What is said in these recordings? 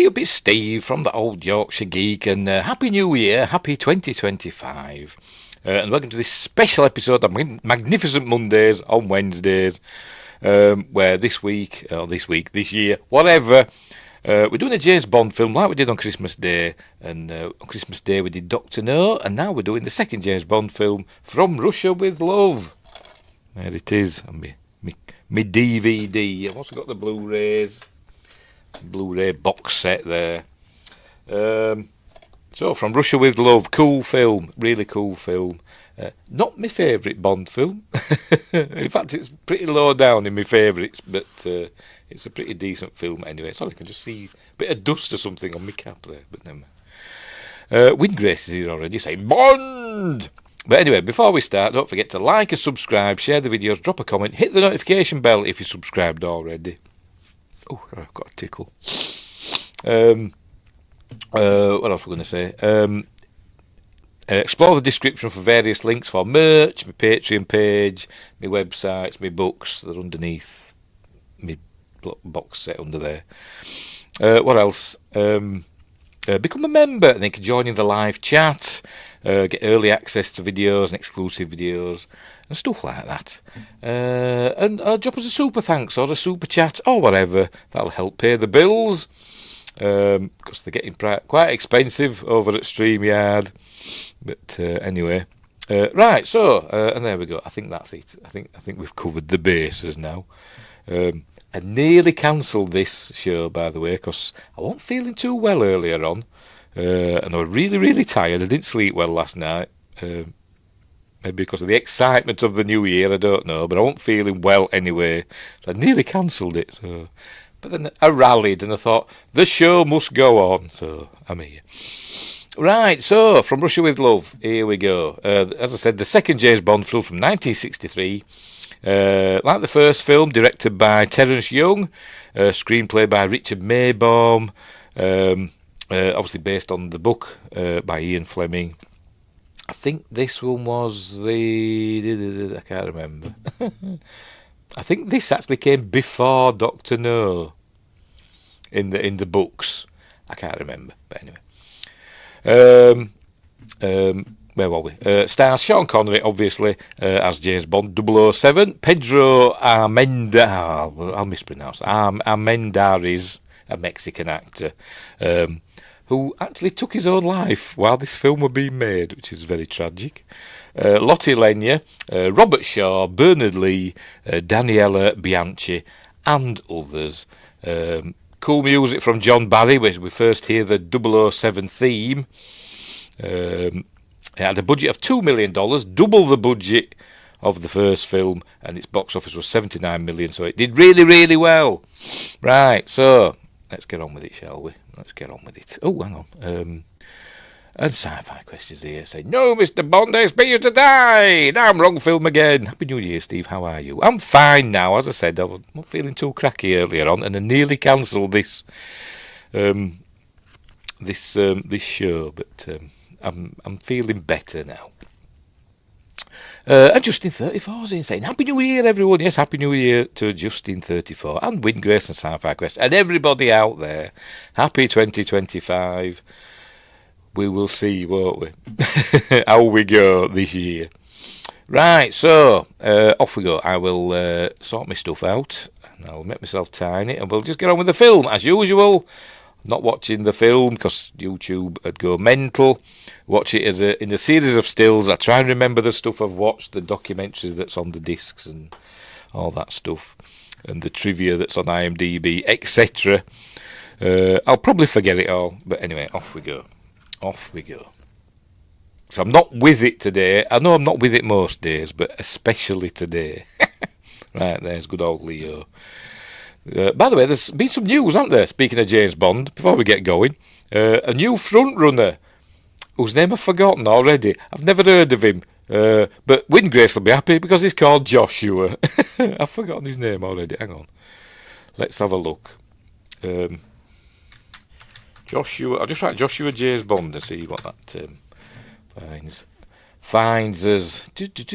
Hey up, it's Steve from the Old Yorkshire Geek, and Happy New Year, Happy 2025. And welcome to this special episode of Magnificent Mondays on Wednesdays, where this year, whatever, we're doing a James Bond film like we did on Christmas Day, and on Christmas Day we did Dr. No, and now we're doing the second James Bond film, From Russia with Love. There it is, on me DVD. I've also got the Blu-ray box set there. So, From Russia with Love, cool film, really cool film. Not my favourite Bond film. In fact, it's pretty low down in my favourites, but it's a pretty decent film anyway. Sorry, I can just see a bit of dust or something on my cap there, but never mind. Windgrace is here already saying Bond! But anyway, before we start, don't forget to like and subscribe, share the videos, drop a comment, hit the notification bell if you're subscribed already. Oh, I've got a tickle. What else we're going to say? Explore the description for various links for merch, my Patreon page, my websites, my books. They're underneath my box set under there. What else? Become a member and then can join in the live chat, get early access to videos and exclusive videos and stuff like that. And drop us a super thanks or a super chat or whatever. That'll help pay the bills, because they're getting quite expensive over at StreamYard. But anyway, right. So and there we go. I think that's it. I think we've covered the bases now. I nearly cancelled this show, by the way, because I wasn't feeling too well earlier on, and I was really, really tired. I didn't sleep well last night. Maybe because of the excitement of the new year, I don't know, but I wasn't feeling well anyway, so I nearly cancelled it. So. But then I rallied and I thought, the show must go on, so I'm here. Right, so, From Russia with Love, here we go. As I said, the second James Bond film from 1963. Like the first film, directed by Terence Young, screenplay by Richard Maybaum, obviously based on the book by Ian Fleming. I think this one was I can't remember. I think this actually came before Dr. No in the books. I can't remember, but anyway. Where were we? Stars Sean Connery, obviously, as James Bond, 007. Pedro I'll mispronounce. Armendariz, a Mexican actor, who actually took his own life while this film was being made, which is very tragic. Lottie Lenya, Robert Shaw, Bernard Lee, Daniela Bianchi, and others. Cool music from John Barry, where we first hear the 007 theme. It had a budget of $2 million, double the budget of the first film, and its box office was $79 million, so it did really, really well. Right, so let's get on with it, shall we? Let's get on with it. Oh, hang on. And Sci-Fi Questions here say, no, Mr. Bond, I expect you to die. Now I'm wrong film again. Happy New Year, Steve. How are you? I'm fine now. As I said, I was not feeling too cracky earlier on, and I nearly cancelled this show, but I'm feeling better now. And Justin34 is saying, Happy New Year, everyone. Yes, Happy New Year to Justin34 and Windgrace and Sci-Fi Quest and everybody out there. Happy 2025. We will see, won't we? How we go this year. Right, so off we go. I will sort my stuff out and I'll make myself tiny and we'll just get on with the film as usual. Not watching the film because YouTube would go mental. Watch it in a series of stills. I try and remember the stuff I've watched, the documentaries that's on the discs and all that stuff, and the trivia that's on IMDb, etc. I'll probably forget it all, but anyway, off we go. Off we go. So I'm not with it today. I know I'm not with it most days, but especially today. Right, there's good old Leo. By the way, there's been some news, hasn't there, speaking of James Bond, before we get going. A new frontrunner, whose name I've forgotten already. I've never heard of him. But Windgrace will be happy because he's called Joshua. I've forgotten his name already. Hang on. Let's have a look. Joshua. I'll just write Joshua James Bond and see what that finds us. Josh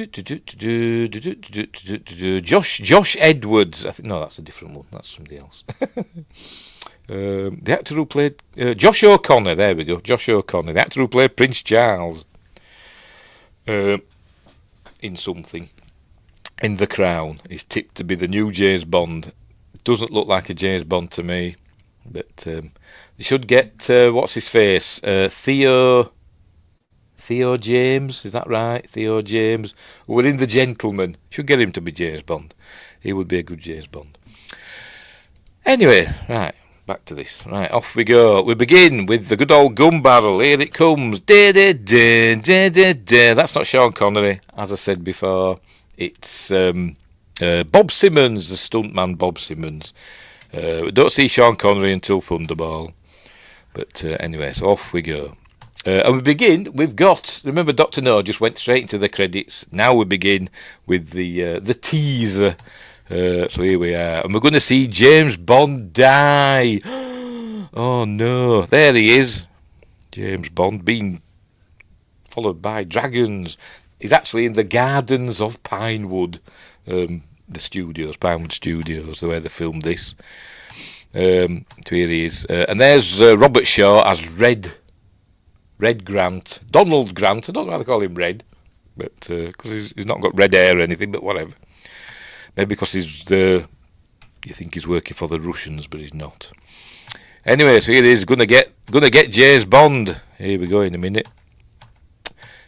Edwards. I think no, that's a different one. That's somebody else. The actor who played Josh O'Connor. There we go, Josh O'Connor, the actor who played Prince Charles in something. In The Crown, is tipped to be the new James Bond. Doesn't look like a James Bond to me, but they should get what's his face, Theo James, is that right? Theo James, who were in The Gentleman. Should get him to be James Bond. He would be a good James Bond. Anyway, right, back to this. Right, off we go. We begin with the good old gun barrel. Here it comes. That's not Sean Connery, as I said before. It's Bob Simmons, the stuntman Bob Simmons. We don't see Sean Connery until Thunderball. But anyway, so off we go. And we begin, remember Dr. No just went straight into the credits. Now we begin with the teaser. So here we are. And we're going to see James Bond die. Oh no, there he is. James Bond being followed by dragons. He's actually in the gardens of Pinewood, the studios, Pinewood Studios, where they filmed this. So here he is. And there's Robert Shaw as Red Grant. Donald Grant. I don't know why they call him Red, but because he's not got red hair or anything, but whatever. Maybe because you think he's working for the Russians, but he's not. Anyway, so here he is, gonna get James Bond. Here we go in a minute.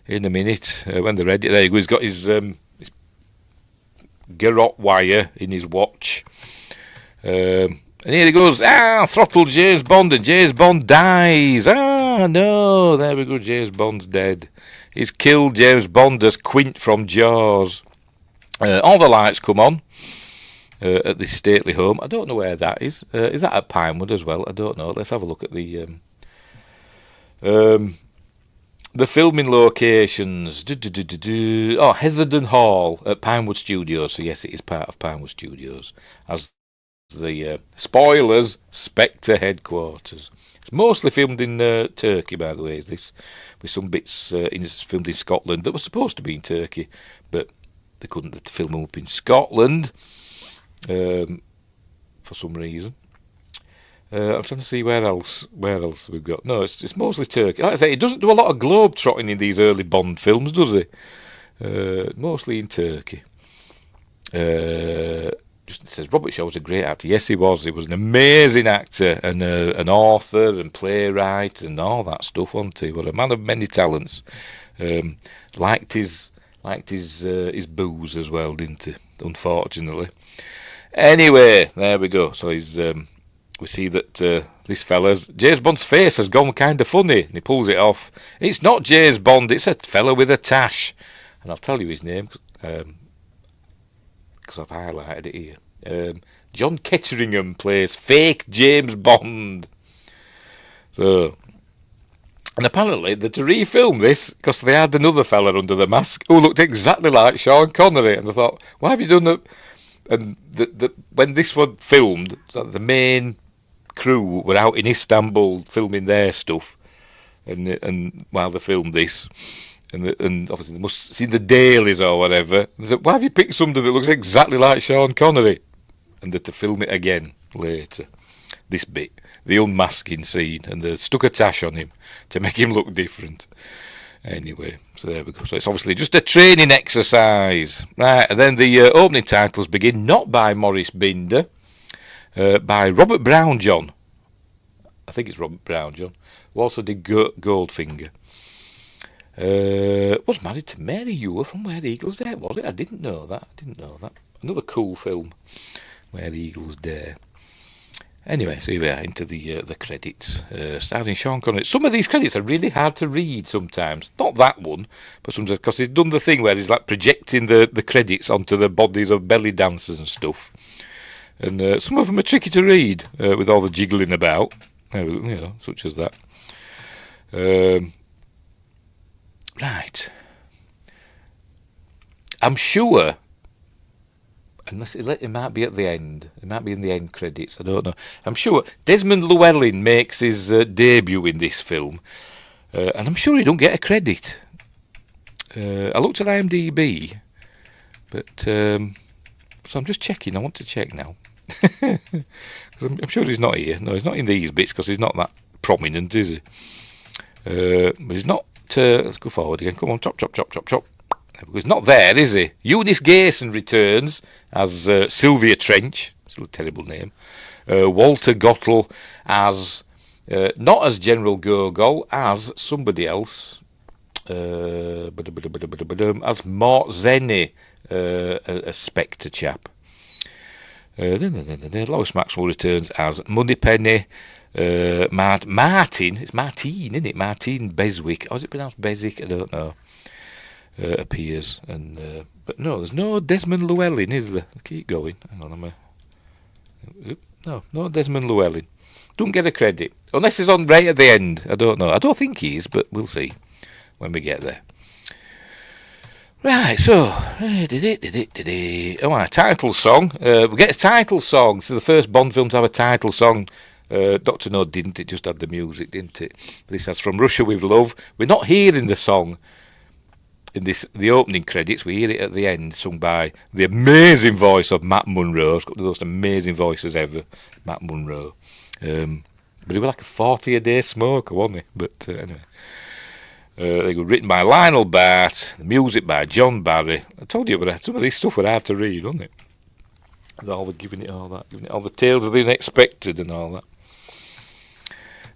When they're ready, there you go. He's got his garrote wire in his watch, and here he goes. Throttle James Bond, and James Bond dies. No, there we go. James Bond's dead. He's killed James Bond as Quint from Jaws. All the lights come on at this stately home. I don't know where that is. Is that at Pinewood as well? I don't know. Let's have a look at the filming locations. Oh, Heatherden Hall at Pinewood Studios. So yes, it is part of Pinewood Studios. As the spoilers, Spectre headquarters. It's mostly filmed in Turkey, by the way. Is this with some bits filmed in Scotland that were supposed to be in Turkey, but they couldn't film them up in Scotland for some reason. I'm trying to see where else we've got. No, it's mostly Turkey. Like I say, he doesn't do a lot of globe trotting in these early Bond films, does he? Mostly in Turkey. Just it says Robert Shaw was a great actor. Yes, he was. He was an amazing actor and an author and playwright and all that stuff, wasn't he? What a man of many talents. Liked his booze as well, didn't he? Unfortunately. Anyway, there we go. So he's. We see that this fella's James Bond's face has gone kind of funny, and he pulls it off. It's not James Bond; it's a fella with a tash, and I'll tell you his name because I've highlighted it here. John Ketteringham plays fake James Bond. So, and apparently they're to refilm this because they had another fella under the mask who looked exactly like Sean Connery, and I thought, why have you done that? And when this was filmed, the main crew were out in Istanbul filming their stuff, and while they filmed this, and obviously they must see the dailies or whatever. They said, "Why have you picked somebody that looks exactly like Sean Connery?" And they're to film it again later. This bit, the unmasking scene, and they stuck a tash on him to make him look different. Anyway, so there we go. So it's obviously just a training exercise, right? And then the opening titles begin not by Maurice Binder. By Robert Brownjohn. I think it's Robert Brownjohn, who also did Goldfinger. Was married to Mary Ewer from Where Eagles Dare, was it? I didn't know that. Another cool film, Where Eagles Dare. Anyway, so here we are into the credits. Starring Sean Connery. Some of these credits are really hard to read sometimes. Not that one, but sometimes because he's done the thing where he's like projecting the credits onto the bodies of belly dancers and stuff. And some of them are tricky to read with all the jiggling about, such as that. Right. I'm sure, unless it might be at the end. It might be in the end credits. I don't know. I'm sure Desmond Llewellyn makes his debut in this film, and I'm sure he don't get a credit. I looked at IMDb, but so I'm just checking. I want to check now. I'm sure he's not here. No, he's not in these bits because he's not that prominent, is he? But he's not. Let's go forward again. Come on, chop, chop, chop, chop, chop. He's not there, is he? Eunice Gayson returns as Sylvia Trench. Still a terrible name. Walter Gottel as not as General Gogol, as somebody else. As Mort Zenny, a Spectre chap. Lois Maxwell returns as Moneypenny. Martin, it's Martine, isn't it? Martine Beswick. Or is it pronounced Beswick? I don't know. Appears, and but no, there's no Desmond Llewellyn, is there? Keep going. Hang on, no Desmond Llewellyn. Don't get a credit unless he's on right at the end. I don't know. I don't think he is, but we'll see when we get there. Right, so a title song. We get a title song. It's the first Bond film to have a title song. Dr. No didn't. It just had the music, didn't it? This has From Russia with Love. We're not hearing the song in the opening credits. We hear it at the end, sung by the amazing voice of Matt Munro. He's got one of the most amazing voices ever, Matt Munro. But he was like a 40-a-day smoker, wasn't he? But anyway. They were written by Lionel Bart, the music by John Barry. I told you, but some of these stuff were hard to read, wasn't it? Giving it all the tales of the unexpected and all that.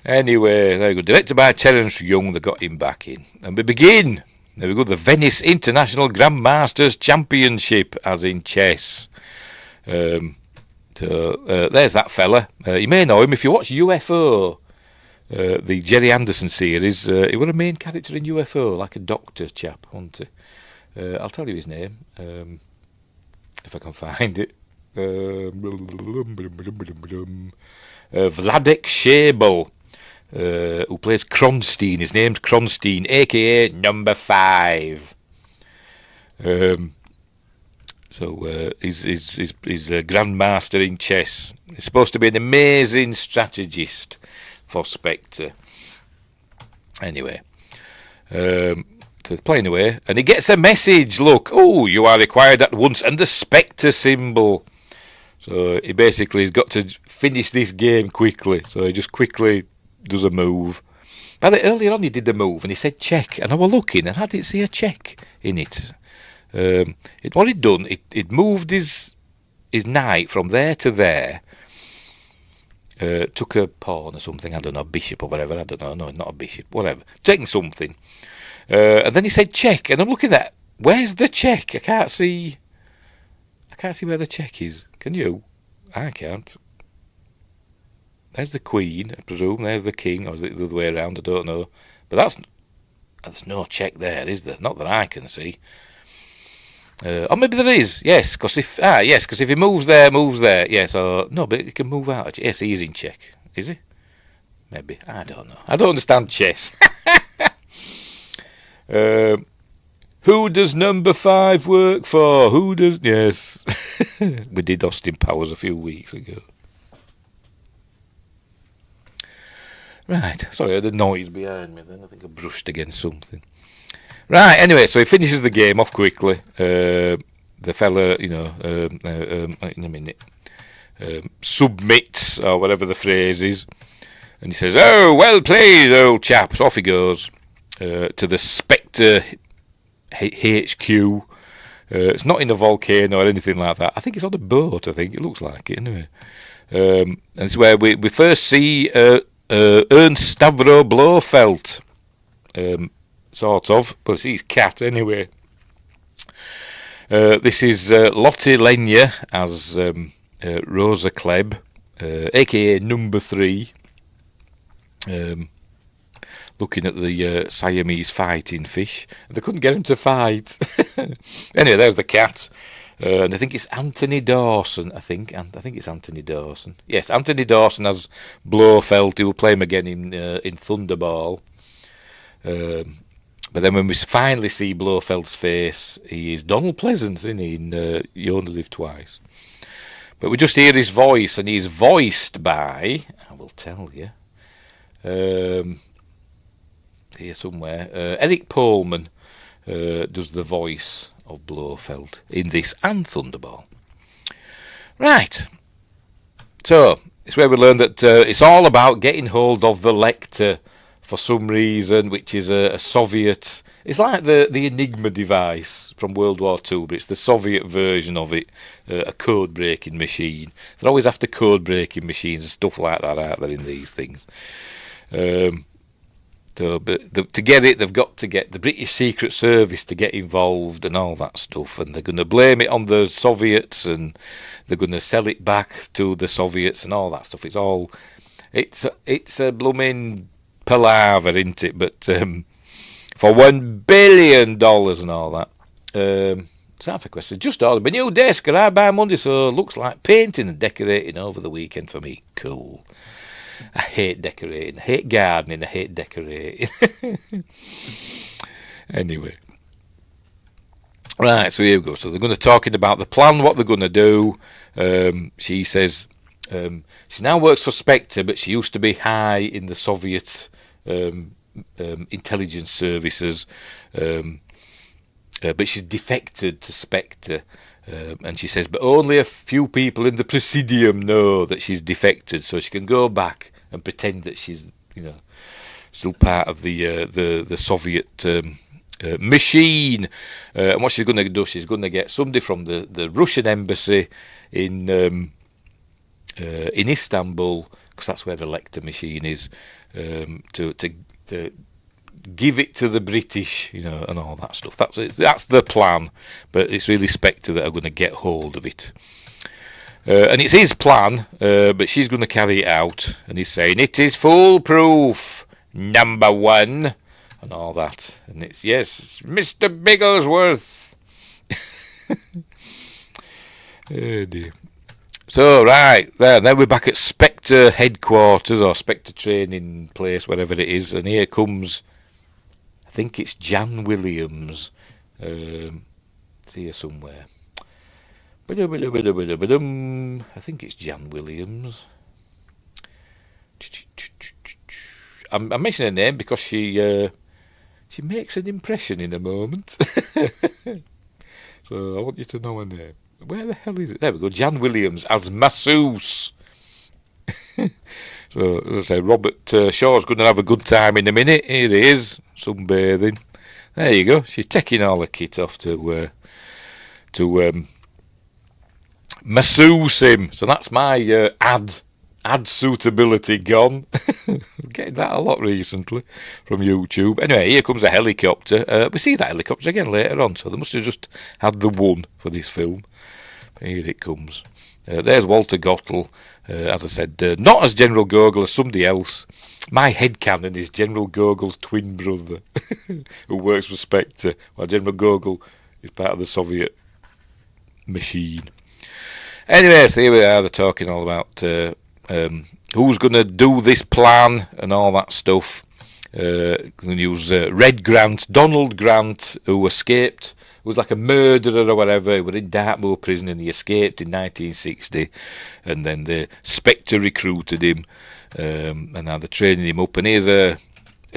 Anyway, there we go. Directed by Terence Young, they got him back in. And we begin. There we go. The Venice International Grandmasters Championship, as in chess. There's that fella. You may know him if you watch UFO. The Jerry Anderson series, he was a main character in UFO, like a doctor chap, wasn't he? I'll tell you his name, if I can find it. Vladek Shabel, who plays Kronstein. His name's Kronstein, a.k.a. Number 5. So he's a grandmaster in chess. He's supposed to be an amazing strategist for Spectre. Anyway, so he's playing away, and he gets a message. Look, you are required at once, and the Spectre symbol. So he basically has got to finish this game quickly. So he just quickly does a move. But earlier on he did the move, and he said check, and I was looking, and I didn't see a check in it. What he'd done, it moved his knight from there to there. Took a pawn or something, I don't know, bishop or whatever, I don't know, no, not a bishop, whatever, taking something, and then he said check, and I'm looking at, where's the check? I can't see where the check is. Can you? I can't. There's the queen, I presume, there's the king, or is it the other way around, I don't know, but there's no check there, is there? Not that I can see. Or maybe there is, yes, because if he moves there, yes, or no, but he can move out. Yes, he is in check, is he? Maybe, I don't know. I don't understand chess. Who does number 5 work for? Who does? Yes, we did Austin Powers a few weeks ago. Right, sorry, I had a noise behind me. Then I think I brushed against something. Right, anyway, so he finishes the game off quickly. The fella, in a minute, submits, or whatever the phrase is, and he says, "Oh, well played, old chap." So off he goes to the Spectre HQ. It's not in a volcano or anything like that. I think it's on a boat, I think. It looks like it, anyway. And it's where we first see Ernst Stavro Blofeld. Sort of, but it's his cat anyway. This is Lottie Lenya as Rosa Klebb, aka Number 3. Looking at the Siamese fighting fish. They couldn't get him to fight. Anyway, there's the cat. And I think it's Anthony Dawson. I think it's Anthony Dawson. Yes, Anthony Dawson as Blofeld. He will play him again in Thunderball. But then when we finally see Blofeld's face, he is Donald Pleasance, isn't he, in You Only Live Twice. But we just hear his voice, and he's voiced by, I will tell you, here somewhere, Eric Pohlman does the voice of Blofeld in this and Thunderball. Right. So it's where we learned that it's all about getting hold of the Lecter for some reason, which is a Soviet. It's like the Enigma device from World War II, but it's the Soviet version of it, a code-breaking machine. They're always after code-breaking machines and stuff like that out there in these things. But to get it, they've got to get the British Secret Service to get involved and all that stuff, and they're going to blame it on the Soviets, and they're going to sell it back to the Soviets and all that stuff. It's a blooming palaver, isn't it? But for $1 billion and all that. Time question. Just ordered my new desk, arrived by Monday, so looks like painting and decorating over the weekend for me. Cool. I hate decorating. I hate gardening. I hate decorating. Anyway. Right, so here we go. So they're going to talking about the plan, what they're going to do. She says she now works for Spectre, but she used to be high in the Soviet intelligence services, but she's defected to Spectre, and she says, but only a few people in the Presidium know that she's defected, so she can go back and pretend that she's, still part of the Soviet machine. And what she's going to do, she's going to get somebody from the Russian embassy in Istanbul, because that's where the Lecter machine is, to give it to the British, and all that stuff. That's the plan, but it's really Spectre that are going to get hold of it. And it's his plan, but she's going to carry it out, and he's saying, it is foolproof, number one, and all that. And it's, yes, Mr. Bigglesworth. Oh dear. So, right, then we're back at Spectre headquarters, or Spectre training place, whatever it is, and here comes, I think it's Jan Williams. It's here somewhere. I think it's Jan Williams. I'm mentioning her name because she makes an impression in a moment. So I want you to know her name. Where the hell is it? There we go. Jan Williams as masseuse. So let's say Robert Shaw's going to have a good time in a minute. Here he is, sunbathing. There you go. She's taking all the kit off to masseuse him. So that's my ad suitability gone. I'm getting that a lot recently from YouTube. Anyway, here comes a helicopter. We see that helicopter again later on, so they must have just had the one for this film. But here it comes. There's Walter Gottel, as I said, not as General Gogol, as somebody else. My headcanon is General Gogol's twin brother, who works for Spectre, while General Gogol is part of the Soviet machine. Anyway, so here we are, they're talking all about who's going to do this plan and all that stuff. Going to use Red Grant, Donald Grant, who escaped, who was like a murderer or whatever. He was in Dartmoor prison and he escaped in 1960. And then the Spectre recruited him, and now they're training him up. And here's a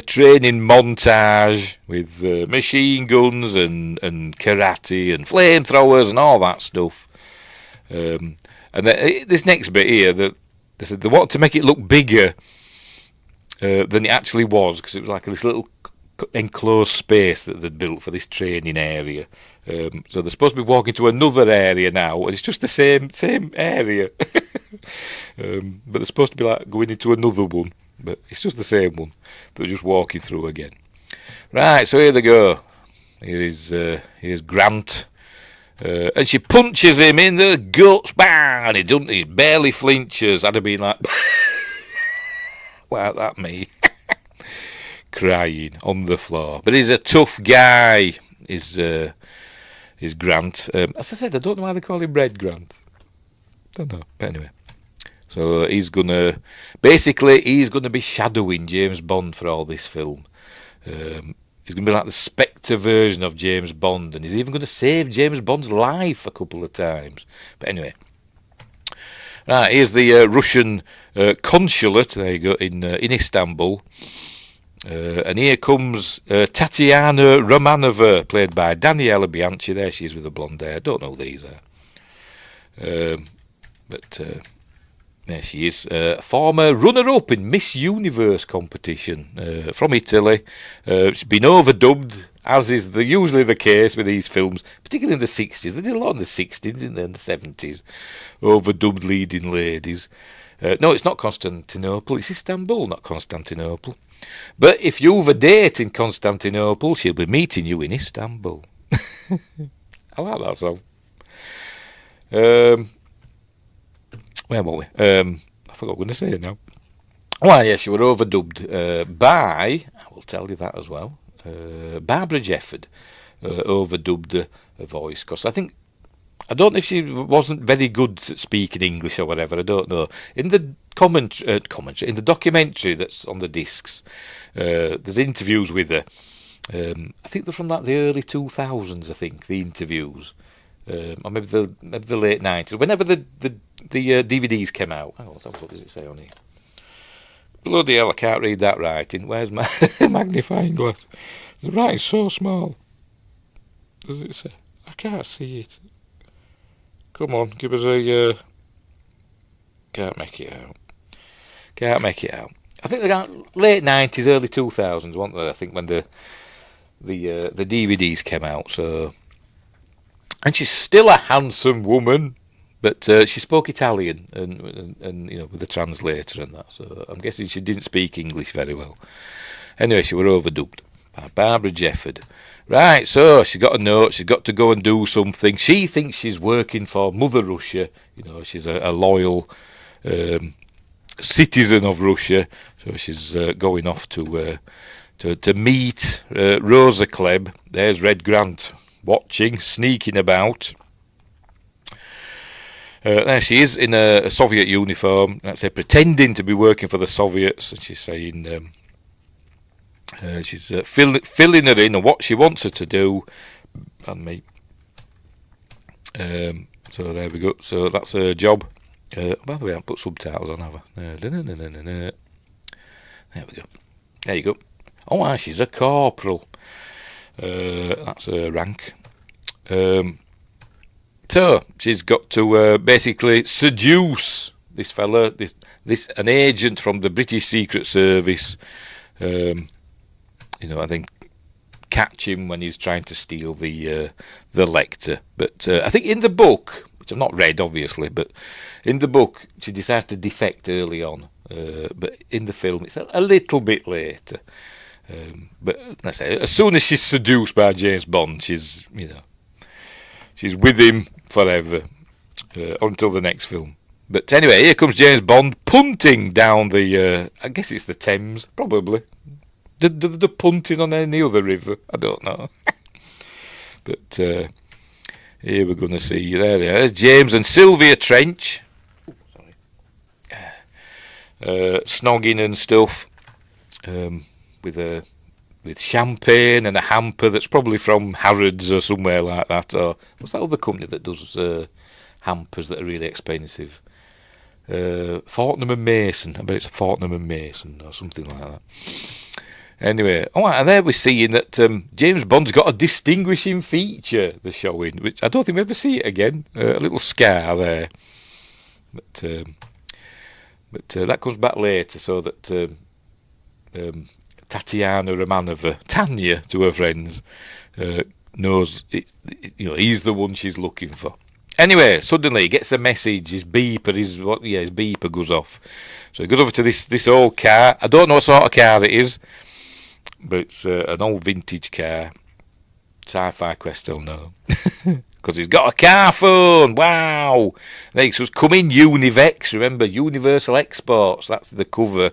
training montage with machine guns and karate and flamethrowers and all that stuff. And this next bit here, they said they wanted to make it look bigger than it actually was, because it was like this little enclosed space that they'd built for this training area. So they're supposed to be walking to another area now, and it's just the same area. But they're supposed to be like going into another one, but it's just the same one. They're just walking through again. Right, so here they go. Here's Grant. And she punches him in the guts, bang, and he barely flinches. I'd have been like, like that, me, crying on the floor. But he's a tough guy, is Grant. As I said, I don't know why they call him Red Grant. Don't know, but anyway. So he's gonna be shadowing James Bond for all this film. He's going to be like the Spectre version of James Bond, and he's even going to save James Bond's life a couple of times. But anyway, right, here's the Russian consulate. There you go, in Istanbul, and here comes Tatiana Romanova, played by Daniela Bianchi. There she is with the blonde hair. Don't know who these are, but There she is, former runner-up in Miss Universe competition from Italy. She's been overdubbed, as is usually the case with these films, particularly in the 60s. They did a lot in the 60s, didn't they, in the 70s, overdubbed leading ladies. No, it's not Constantinople, it's Istanbul, not Constantinople. But if you've a date in Constantinople, she'll be meeting you in Istanbul. I like that song. Where were we? I forgot what I was going to say now. Well, yes, she were overdubbed by, I will tell you that as well, Barbara Jefford overdubbed her voice, because I don't know if she wasn't very good at speaking English or whatever, I don't know. In the commentary, in the documentary that's on the discs, there's interviews with her. I think they're from the early 2000s, I think, the interviews. Or maybe the late 90s, whenever the DVDs came out. Hang on, what does it say on here? Bloody hell, I can't read that writing. Where's my magnifying glass? The writing's so small. Does it say? I can't see it. Come on, give us a... Can't make it out. I think they're late 90s, early 2000s, weren't they? I think when the DVDs came out, so... And she's still a handsome woman, but she spoke Italian and with the translator and that. So I'm guessing she didn't speak English very well. Anyway, she were overdubbed by Barbara Jefford. Right, so she got a note. She's got to go and do something. She thinks she's working for Mother Russia. She's a loyal citizen of Russia. So she's going off to meet Rosa Klebb. There's Red Grant. Watching, sneaking about. There she is in a Soviet uniform. That's her pretending to be working for the Soviets, and she's saying she's filling her in on what she wants her to do. And me. So there we go. So that's her job. By the way, I put subtitles on, have I? There we go. There you go. Oh, she's a corporal. That's her rank. So she's got to basically seduce this fella, this an agent from the British Secret Service. I think catch him when he's trying to steal the lector. But I think in the book, which I've not read obviously, but in the book she decides to defect early on. But in the film it's a little bit later. But let's say, as soon as she's seduced by James Bond, she's with him forever until the next film. But anyway, here comes James Bond punting down the, I guess it's the Thames, probably. The punting on any other river, I don't know. But here we're going to see, there's James and Sylvia Trench. Snogging and stuff. With champagne and a hamper that's probably from Harrods or somewhere like that, or what's that other company that does hampers that are really expensive? Fortnum and Mason. I bet it's Fortnum and Mason or something like that. Anyway, and there we're seeing that James Bond's got a distinguishing feature. They're showing, which I don't think we ever see it again. A little scar there, but that comes back later, so that. Tatiana Romanova, Tanya to her friends, knows he's the one she's looking for. Anyway, suddenly he gets a message. His beeper goes off. So he goes over to this old car. I don't know what sort of car it is, but it's an old vintage car. Sci-Fi Quest will know. Because he's got a car phone. Wow. Then it was coming Univex. Remember, Universal Exports. That's the cover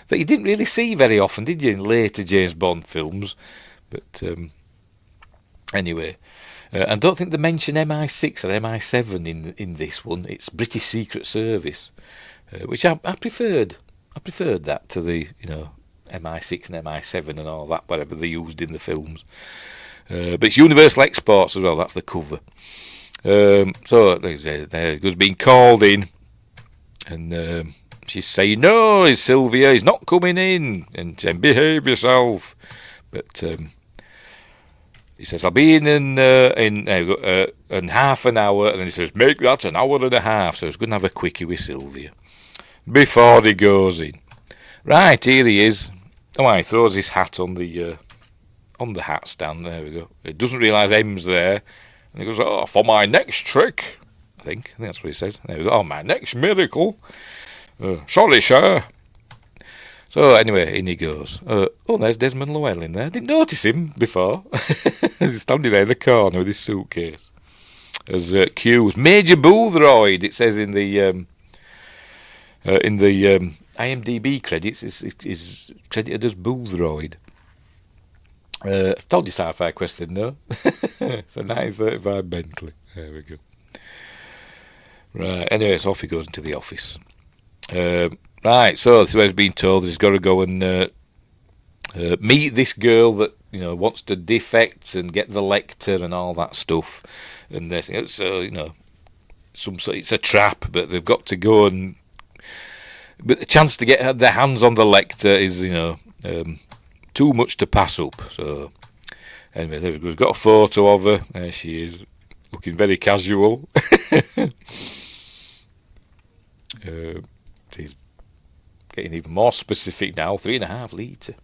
that you didn't really see very often, did you, in later James Bond films? But anyway, I don't think they mention MI6 or MI7 in this one. It's British Secret Service, which I preferred. I preferred that to the MI6 and MI7 and all that, whatever they used in the films. But it's Universal Exports as well. That's the cover. So there goes being called in, and she's saying, "No, it's Sylvia. He's not coming in," and saying, "Behave yourself." But he says, "I'll be in half an hour," and then he says, "Make that an hour and a half." So he's going to have a quickie with Sylvia. before he goes in. Right, here he is. Oh, he throws his hat on the hat stand. There we go. He doesn't realise M's there. And he goes, oh, for my next trick. I think that's what he says. There we go. Oh, my next miracle. Sorry, sir. So anyway, in he goes. Oh, there's Desmond Llewellyn there. I didn't notice him before. He's standing there in the corner with his suitcase. As Q's Major Boothroyd, it says in the IMDb credits, is credited as Boothroyd. I told you Sci-Fi Quest, didn't I? It's a 935 Bentley. There we go. Right, anyway, so off he goes into the office. Right, so this is where he's been told that he's got to go and meet this girl that wants to defect and get the lecter and all that stuff. And this, so it's a trap, but they've got to go and. But the chance to get their hands on the lecter is too much to pass up. So anyway, there we go. We've got a photo of her. There she is, looking very casual. He's getting even more specific now. 3.5 litre.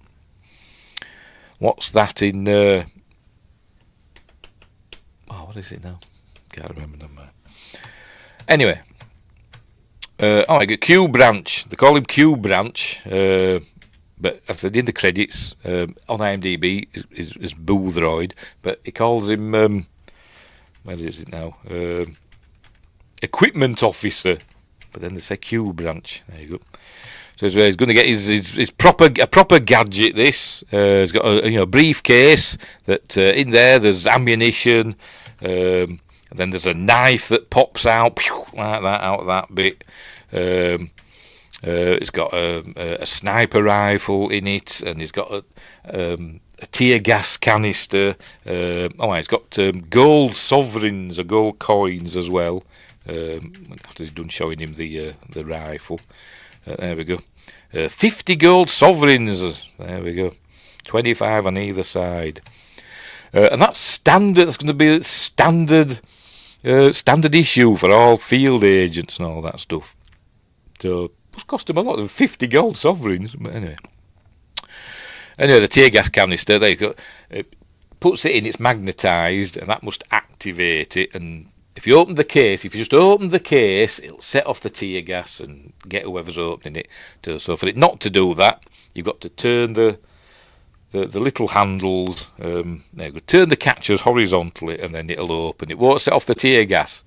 What's that in? What is it now? Can't remember the number. Anyway, I got Q Branch. They call him Q Branch, but as I said in the credits on IMDb is Boothroyd, but he calls him where is it now? Equipment Officer. But then they say Q Branch. There you go. So he's going to get his proper gadget. This he's got a briefcase that in there there's ammunition, and then there's a knife that pops out like that out of that bit. It's got a sniper rifle in it, and he's got a tear gas canister. He's got gold sovereigns or gold coins as well. After he's done showing him the rifle. There we go. 50 gold sovereigns. There we go. 25 on either side. And that's standard. That's going to be standard issue for all field agents and all that stuff. So it's cost him a lot of 50 gold sovereigns. But anyway, the tear gas canister. There you go. It puts it in. It's magnetised, and that must activate it. And if you just open the case, it'll set off the tear gas and get whoever's opening it. So for it not to do that, you've got to turn the little handles. There you go. Turn the catchers horizontally, and then it'll open. It won't set off the tear gas.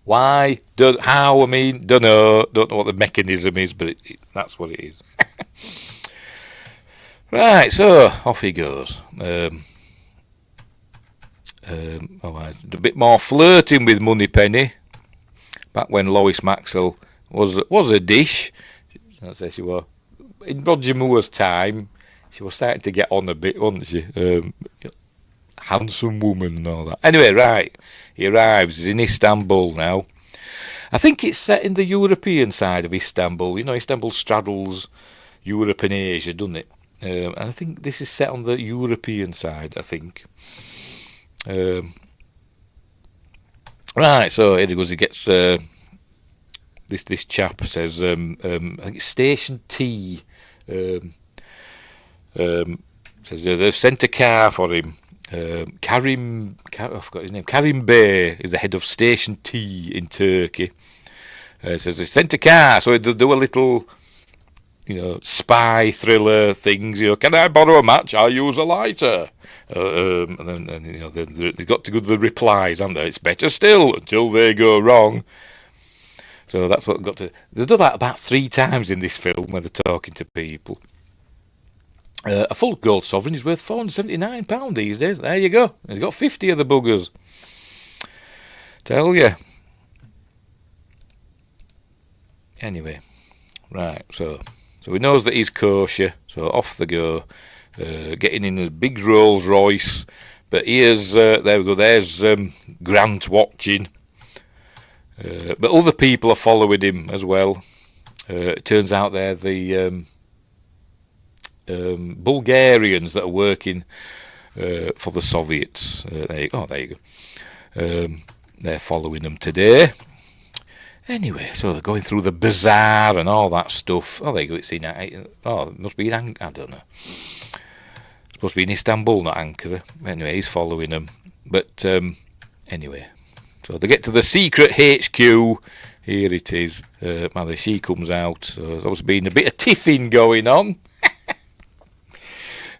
Why? How? I mean, don't know. Don't know what the mechanism is, but that's what it is. Right. So off he goes. A bit more flirting with Moneypenny. Back when Lois Maxwell was a dish, that's how she was. In Roger Moore's time, she was starting to get on a bit, wasn't she? Handsome woman and all that. Anyway, right, he arrives. He's in Istanbul now. I think it's set in the European side of Istanbul. Istanbul straddles Europe and Asia, doesn't it? And I think this is set on the European side, I think. Right, so here he goes. He gets this chap says I think it's Station T. Says they've sent a car for him. I forgot his name. Karim Bey is the head of Station T in Turkey. Says they sent a car, so they'll do a little, spy thriller things. Can I borrow a match? I'll use a lighter. And then they've got to go to the replies, haven't they? It's better still until they go wrong. So that's what got to. They do that about 3 times in this film when they're talking to people. A full gold sovereign is worth £479 these days. There you go. He's got 50 of the buggers. Tell you. Anyway, right. So he knows that he's kosher. So off they go. Getting in a big Rolls Royce, but here's there we go. There's Grant watching, but other people are following him as well. It turns out they're the Bulgarians that are working for the Soviets. There you go. They're following them today. Anyway, so they're going through the bazaar and all that stuff. Oh, they go, it's in, oh, it must be in, I don't know. It's supposed to be in Istanbul, not Ankara. Anyway, he's following them. But, anyway, so they get to the secret HQ. Here it is. Mother, she comes out. So there's obviously been a bit of tiffing going on.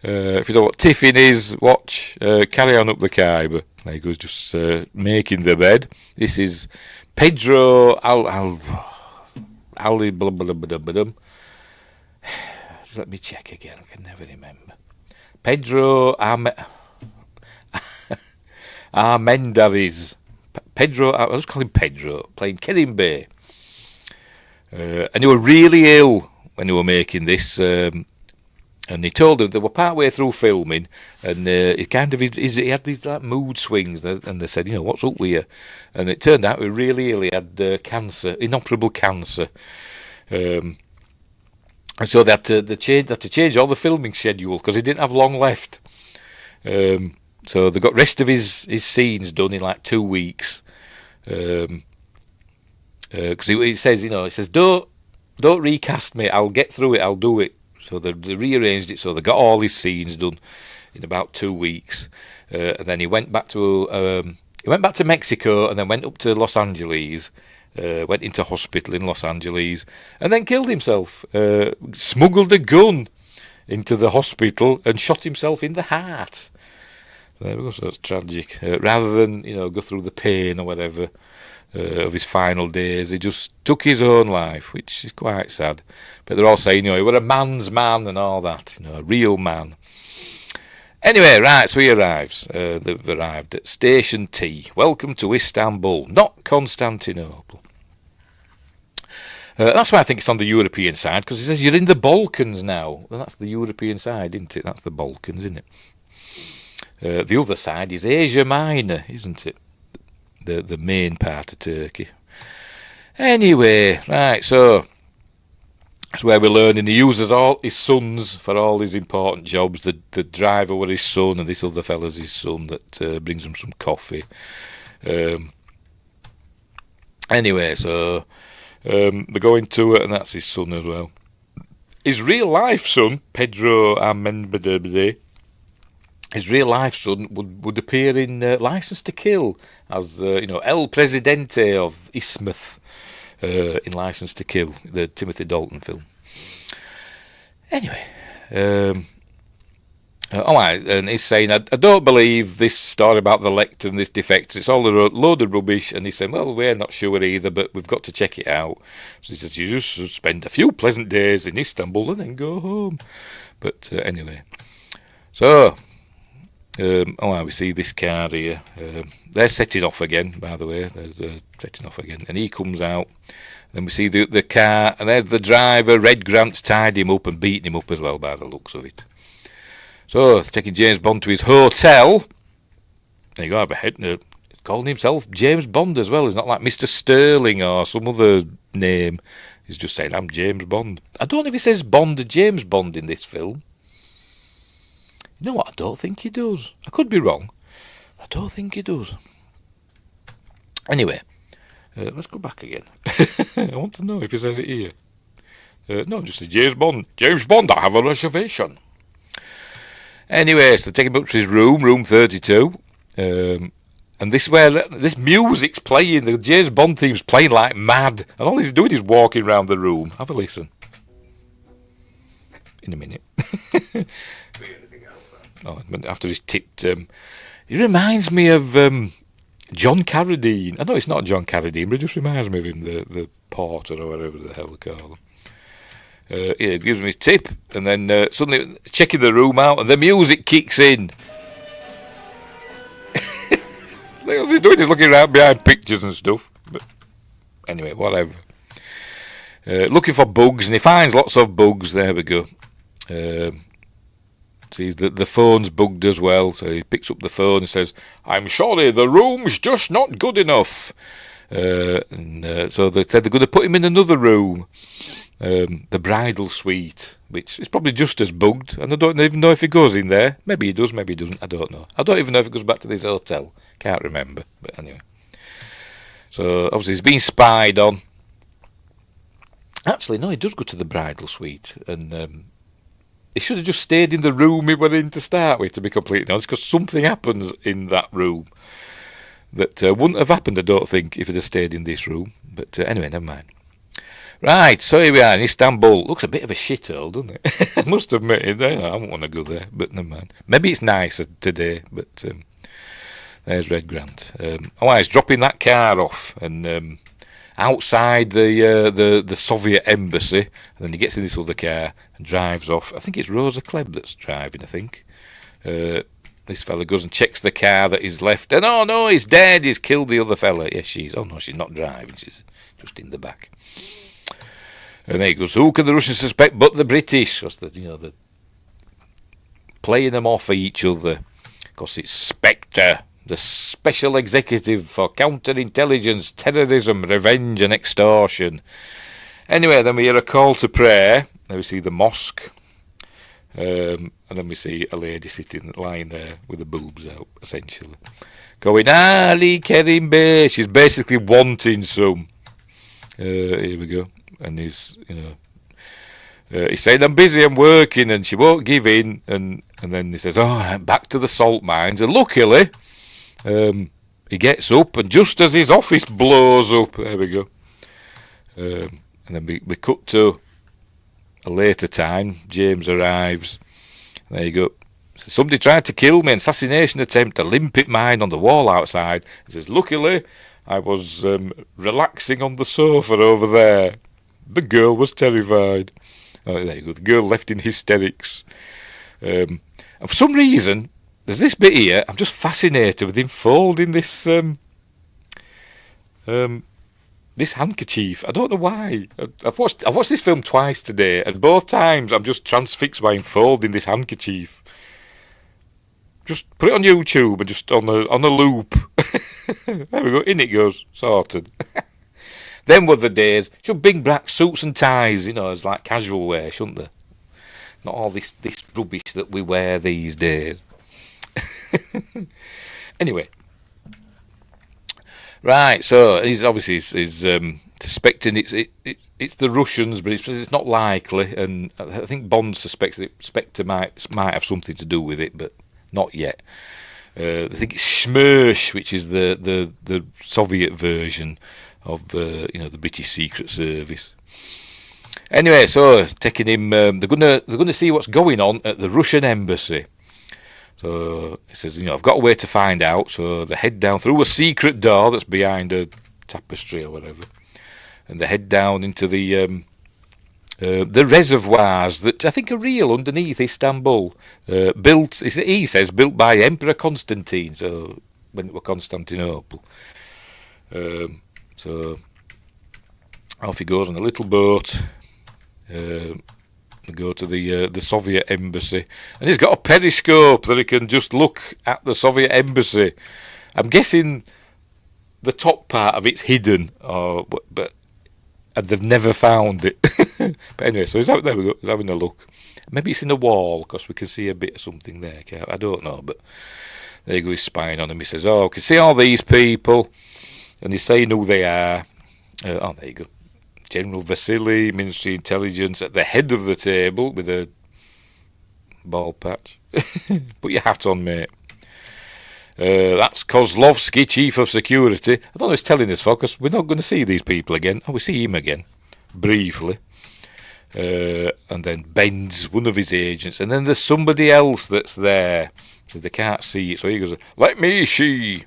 If you know what tiffing is, watch. Carry on up the Khyber. There he goes, just making the bed. This is Pedro Ali blah blah blah blah. Let me check again. I can never remember. Pedro Armendariz. Pedro. I'll just call him Pedro. Playing Kerim Bey. And they were really ill when they were making this. And they told him they were part way through filming, and he had these like mood swings, and they said, you know, what's up with you? And it turned out he was really ill. He had cancer, inoperable cancer, and so they had to change all the filming schedule because he didn't have long left. So they got rest of his scenes done in like 2 weeks, because he says, you know, he says, don't recast me. I'll get through it. I'll do it. So they rearranged it, so they got all his scenes done in about 2 weeks, and then he went back to Mexico, and then went up to Los Angeles, went into hospital in Los Angeles, and then killed himself. Smuggled a gun into the hospital and shot himself in the heart. There we go. So it's tragic. Rather than, you know, go through the pain or whatever of his final days, he just took his own life, which is quite sad. But they're all saying, you know, he was a man's man and all that, you know, a real man. Anyway, right, so he arrives. They've arrived at Station T. Welcome to Istanbul, not Constantinople. That's why I think it's on the European side, because it says you're in the Balkans now. Well, that's the European side, isn't it? That's the Balkans, isn't it? The other side is Asia Minor, isn't it? The main part of Turkey. Anyway, right, so that's where we're learning he uses all his sons for all his important jobs. The driver was his son, and this other fella's his son that brings him some coffee. Anyway, so they're going to it, and that's his son as well. His real life son, Pedro Armendariz, his real life son would appear in License to Kill as you know, El Presidente of Isthmus in License to Kill, the Timothy Dalton film. Anyway, alright, and he's saying, I don't believe this story about the lector and this defector. It's all a load of rubbish. And he's saying, well, we're not sure either, but we've got to check it out. So he says, you just spend a few pleasant days in Istanbul and then go home. But anyway, so we see this car here. They're setting off again, by the way. They're setting off again. And he comes out. Then we see the car, and there's the driver. Red Grant's tied him up and beaten him up as well, by the looks of it. So, taking James Bond to his hotel. There you go, he's calling himself James Bond as well. He's not like Mr. Sterling or some other name. He's just saying, I'm James Bond. I don't know if he says Bond or James Bond in this film. You know what? I don't think he does. I could be wrong. I don't think he does. Anyway, let's go back again. I want to know if he says it here. No, just say James Bond. James Bond, I have a reservation. Anyway, so they take him up to his room 32. And this is where this music's playing. The James Bond theme's playing like mad. And all he's doing is walking around the room. Have a listen. In a minute. Oh, after he's tipped, he reminds me of John Carradine. I know it's not John Carradine, but it just reminds me of him, the porter or whatever the hell they call him. He gives him his tip, and then suddenly checking the room out, and the music kicks in. What he's doing is looking around behind pictures and stuff. But anyway, whatever. Looking for bugs, and he finds lots of bugs. There we go. Sees that the phone's bugged as well, so he picks up the phone and says, I'm sorry, the room's just not good enough. So they said they're going to put him in another room, the bridal suite, which is probably just as bugged, and I don't even know if he goes in there. Maybe he does, maybe he doesn't, I don't know. I don't even know if he goes back to this hotel. Can't remember, but anyway. So obviously he's been spied on. Actually, no, he does go to the bridal suite, and he should have just stayed in the room he went in to start with, to be completely honest, because something happens in that room that wouldn't have happened, I don't think, if he'd have stayed in this room. But anyway, never mind. Right, so here we are in Istanbul. Looks a bit of a shithole, doesn't it? I must admit it. I don't want to go there, but never mind. Maybe it's nicer today, but there's Red Grant. He's dropping that car off, and outside the Soviet embassy, and then he gets in this other car and drives off. I think it's Rosa Klebb that's driving, I think. This fella goes and checks the car that he's left, and oh no, he's dead, he's killed the other fella. Yes, she's not driving, she's just in the back. And then he goes, who can the Russians suspect but the British? Because they're playing them off each other. Because it's Spectre, the Special Executive for Counterintelligence, Terrorism, Revenge and Extortion. Anyway, then we hear a call to prayer. Then we see the mosque. And then we see a lady lying there with the boobs out, essentially. Going, Ali Kerim Bey. She's basically wanting some. Here we go. And he's saying, I'm busy, I'm working, and she won't give in. And then he says, back to the salt mines. And luckily, he gets up, and just as his office blows up, there we go. And then we cut to a later time. James arrives. There you go. So somebody tried to kill me, an assassination attempt, a limpet mine on the wall outside. He says, luckily, I was relaxing on the sofa over there. The girl was terrified. Oh, there you go. The girl left in hysterics. And for some reason, there's this bit here. I'm just fascinated with him folding this this handkerchief. I don't know why. I've watched this film twice today, and both times I'm just transfixed by him folding this handkerchief. Just put it on YouTube and just on a loop. There we go. In it goes. Sorted. Them were the days. Should bring back suits and ties, as like casual wear, shouldn't they? Not all this rubbish that we wear these days. Anyway. Right, so he's obviously suspecting it's the Russians, but it's not likely, and I think Bond suspects that Spectre might have something to do with it, but not yet. I think it's Smersh, which is the Soviet version of the British Secret Service. Anyway, so taking him, they're gonna see what's going on at the Russian embassy. So he says, I've got a way to find out. So they head down through a secret door that's behind a tapestry or whatever, and they head down into the reservoirs that I think are real underneath Istanbul. Built, he says, built by Emperor Constantine. So when it was Constantinople. So off he goes on a little boat. They go to the Soviet embassy, and he's got a periscope that he can just look at the Soviet embassy. I'm guessing the top part of it's hidden, but and they've never found it. But anyway, so there we go. He's having a look. Maybe it's in the wall because we can see a bit of something there. I don't know, but there you go. He's spying on him. He says, I can see all these people, and he's saying who they are. There you go. General Vasily, Ministry of Intelligence, at the head of the table with a ball patch. Put your hat on, mate. That's Kozlovsky, Chief of Security. I don't know if he's telling us, because we're not going to see these people again. We see him again, briefly. And then Ben's one of his agents. And then there's somebody else that's there. So they can't see it. So he goes, let me see.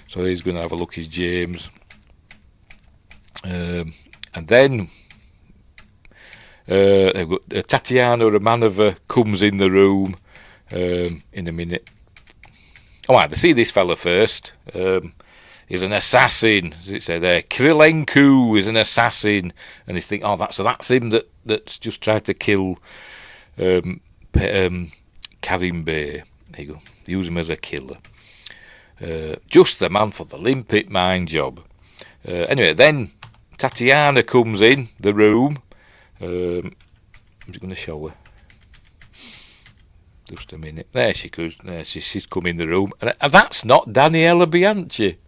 So he's going to have a look, he's James. And then Tatiana Romanova comes in the room in a minute. They see this fella first. He's an assassin, as it said there. Krylenko is an assassin, and he's thinking, that's him that's just tried to kill Kerim Bey. There you go. Use him as a killer. Just the man for the limpet mine job. Anyway, then Tatiana comes in the room. I'm just going to show her. Just a minute. There she goes. There she's come in the room. And that's not Daniela Bianchi.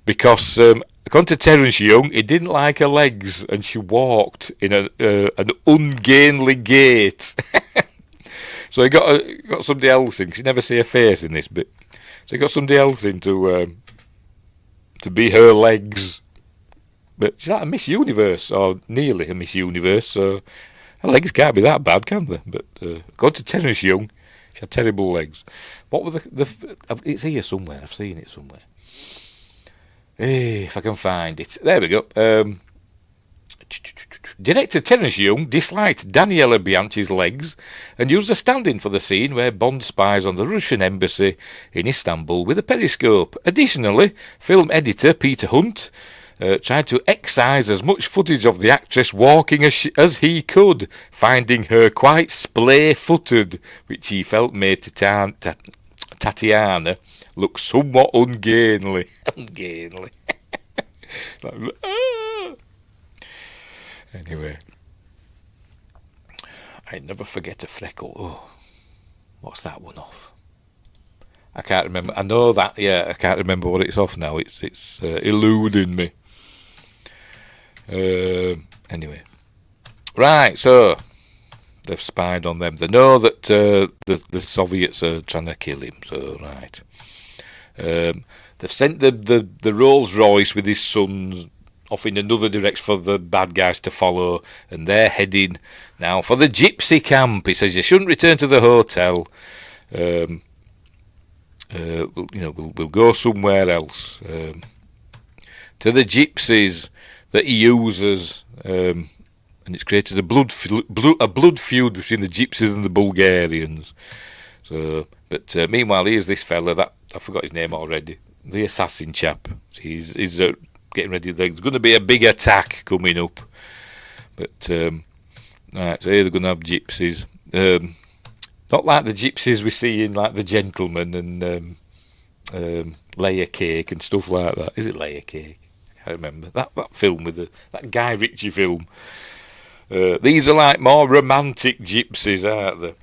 Because According to Terence Young, he didn't like her legs, and she walked in an ungainly gait. So he got somebody else in, because you never see her face in this bit. So he got somebody else in to be her legs. But she's like a Miss Universe, or nearly a Miss Universe, so her legs can't be that bad, can they? But according to Terence Young, she had terrible legs. What were it's here somewhere, I've seen it somewhere. If I can find it. There we go. Director Terence Young disliked Daniela Bianchi's legs and used a stand-in for the scene where Bond spies on the Russian embassy in Istanbul with a periscope. Additionally, film editor Peter Hunt tried to excise as much footage of the actress walking as he could, finding her quite splay-footed, which he felt made Tatiana look somewhat ungainly. Ungainly. Like, Anyway, I never forget a freckle. Oh, what's that one off? I can't remember. I know that. Yeah, I can't remember what it's off now. It's eluding me. Anyway, right. So they've spied on them. They know that the Soviets are trying to kill him. So right. They've sent the Rolls Royce with his sons off in another direction for the bad guys to follow, and they're heading now for the gypsy camp. He says you shouldn't return to the hotel. We'll go somewhere else. To the gypsies that he uses, and it's created a blood feud between the gypsies and the Bulgarians. So, but meanwhile, here's this fella that I forgot his name already. The assassin chap. He's getting ready. There's going to be a big attack coming up. But right, so here they're going to have gypsies. Not like the gypsies we see in like The Gentleman and Layer Cake and stuff like that. Is it Layer Cake? I can't remember that film with that Guy Ritchie film. These are like more romantic gypsies, aren't they?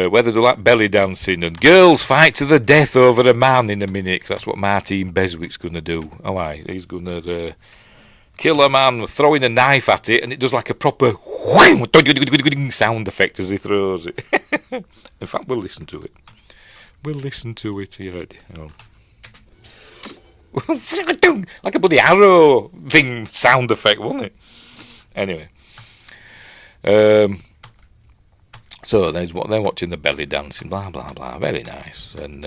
Where they do like belly dancing, and girls fight to the death over a man in a minute, 'cause that's what Martin Beswick's going to do. Oh, aye, he's going to kill a man throwing a knife at it, and it does like a proper sound effect as he throws it. In fact, we'll listen to it. Are you ready? Like a bloody arrow thing sound effect, wasn't it? Anyway. So there's what they're watching, the belly dancing, blah blah blah, very nice. And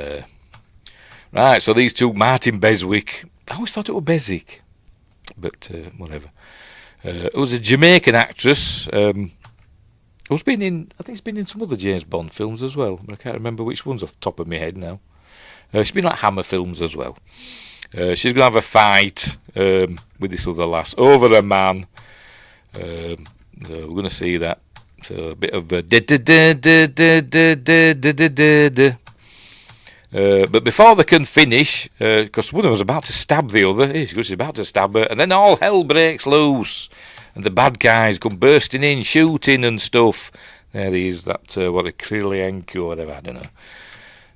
right, so these two, Martin Beswick, I always thought it was Beswick, but whatever. It was a Jamaican actress who's been in, I think she's been in some other James Bond films as well, but I can't remember which ones off the top of my head now. She's been like Hammer films as well. She's gonna have a fight with this other lass over a man. So we're gonna see that. So a bit of but before they can finish, because one of them was about to stab the other, she's about to stab her, and then all hell breaks loose, and the bad guys come bursting in, shooting and stuff. There he is, that what a Krylenko or whatever, I don't know,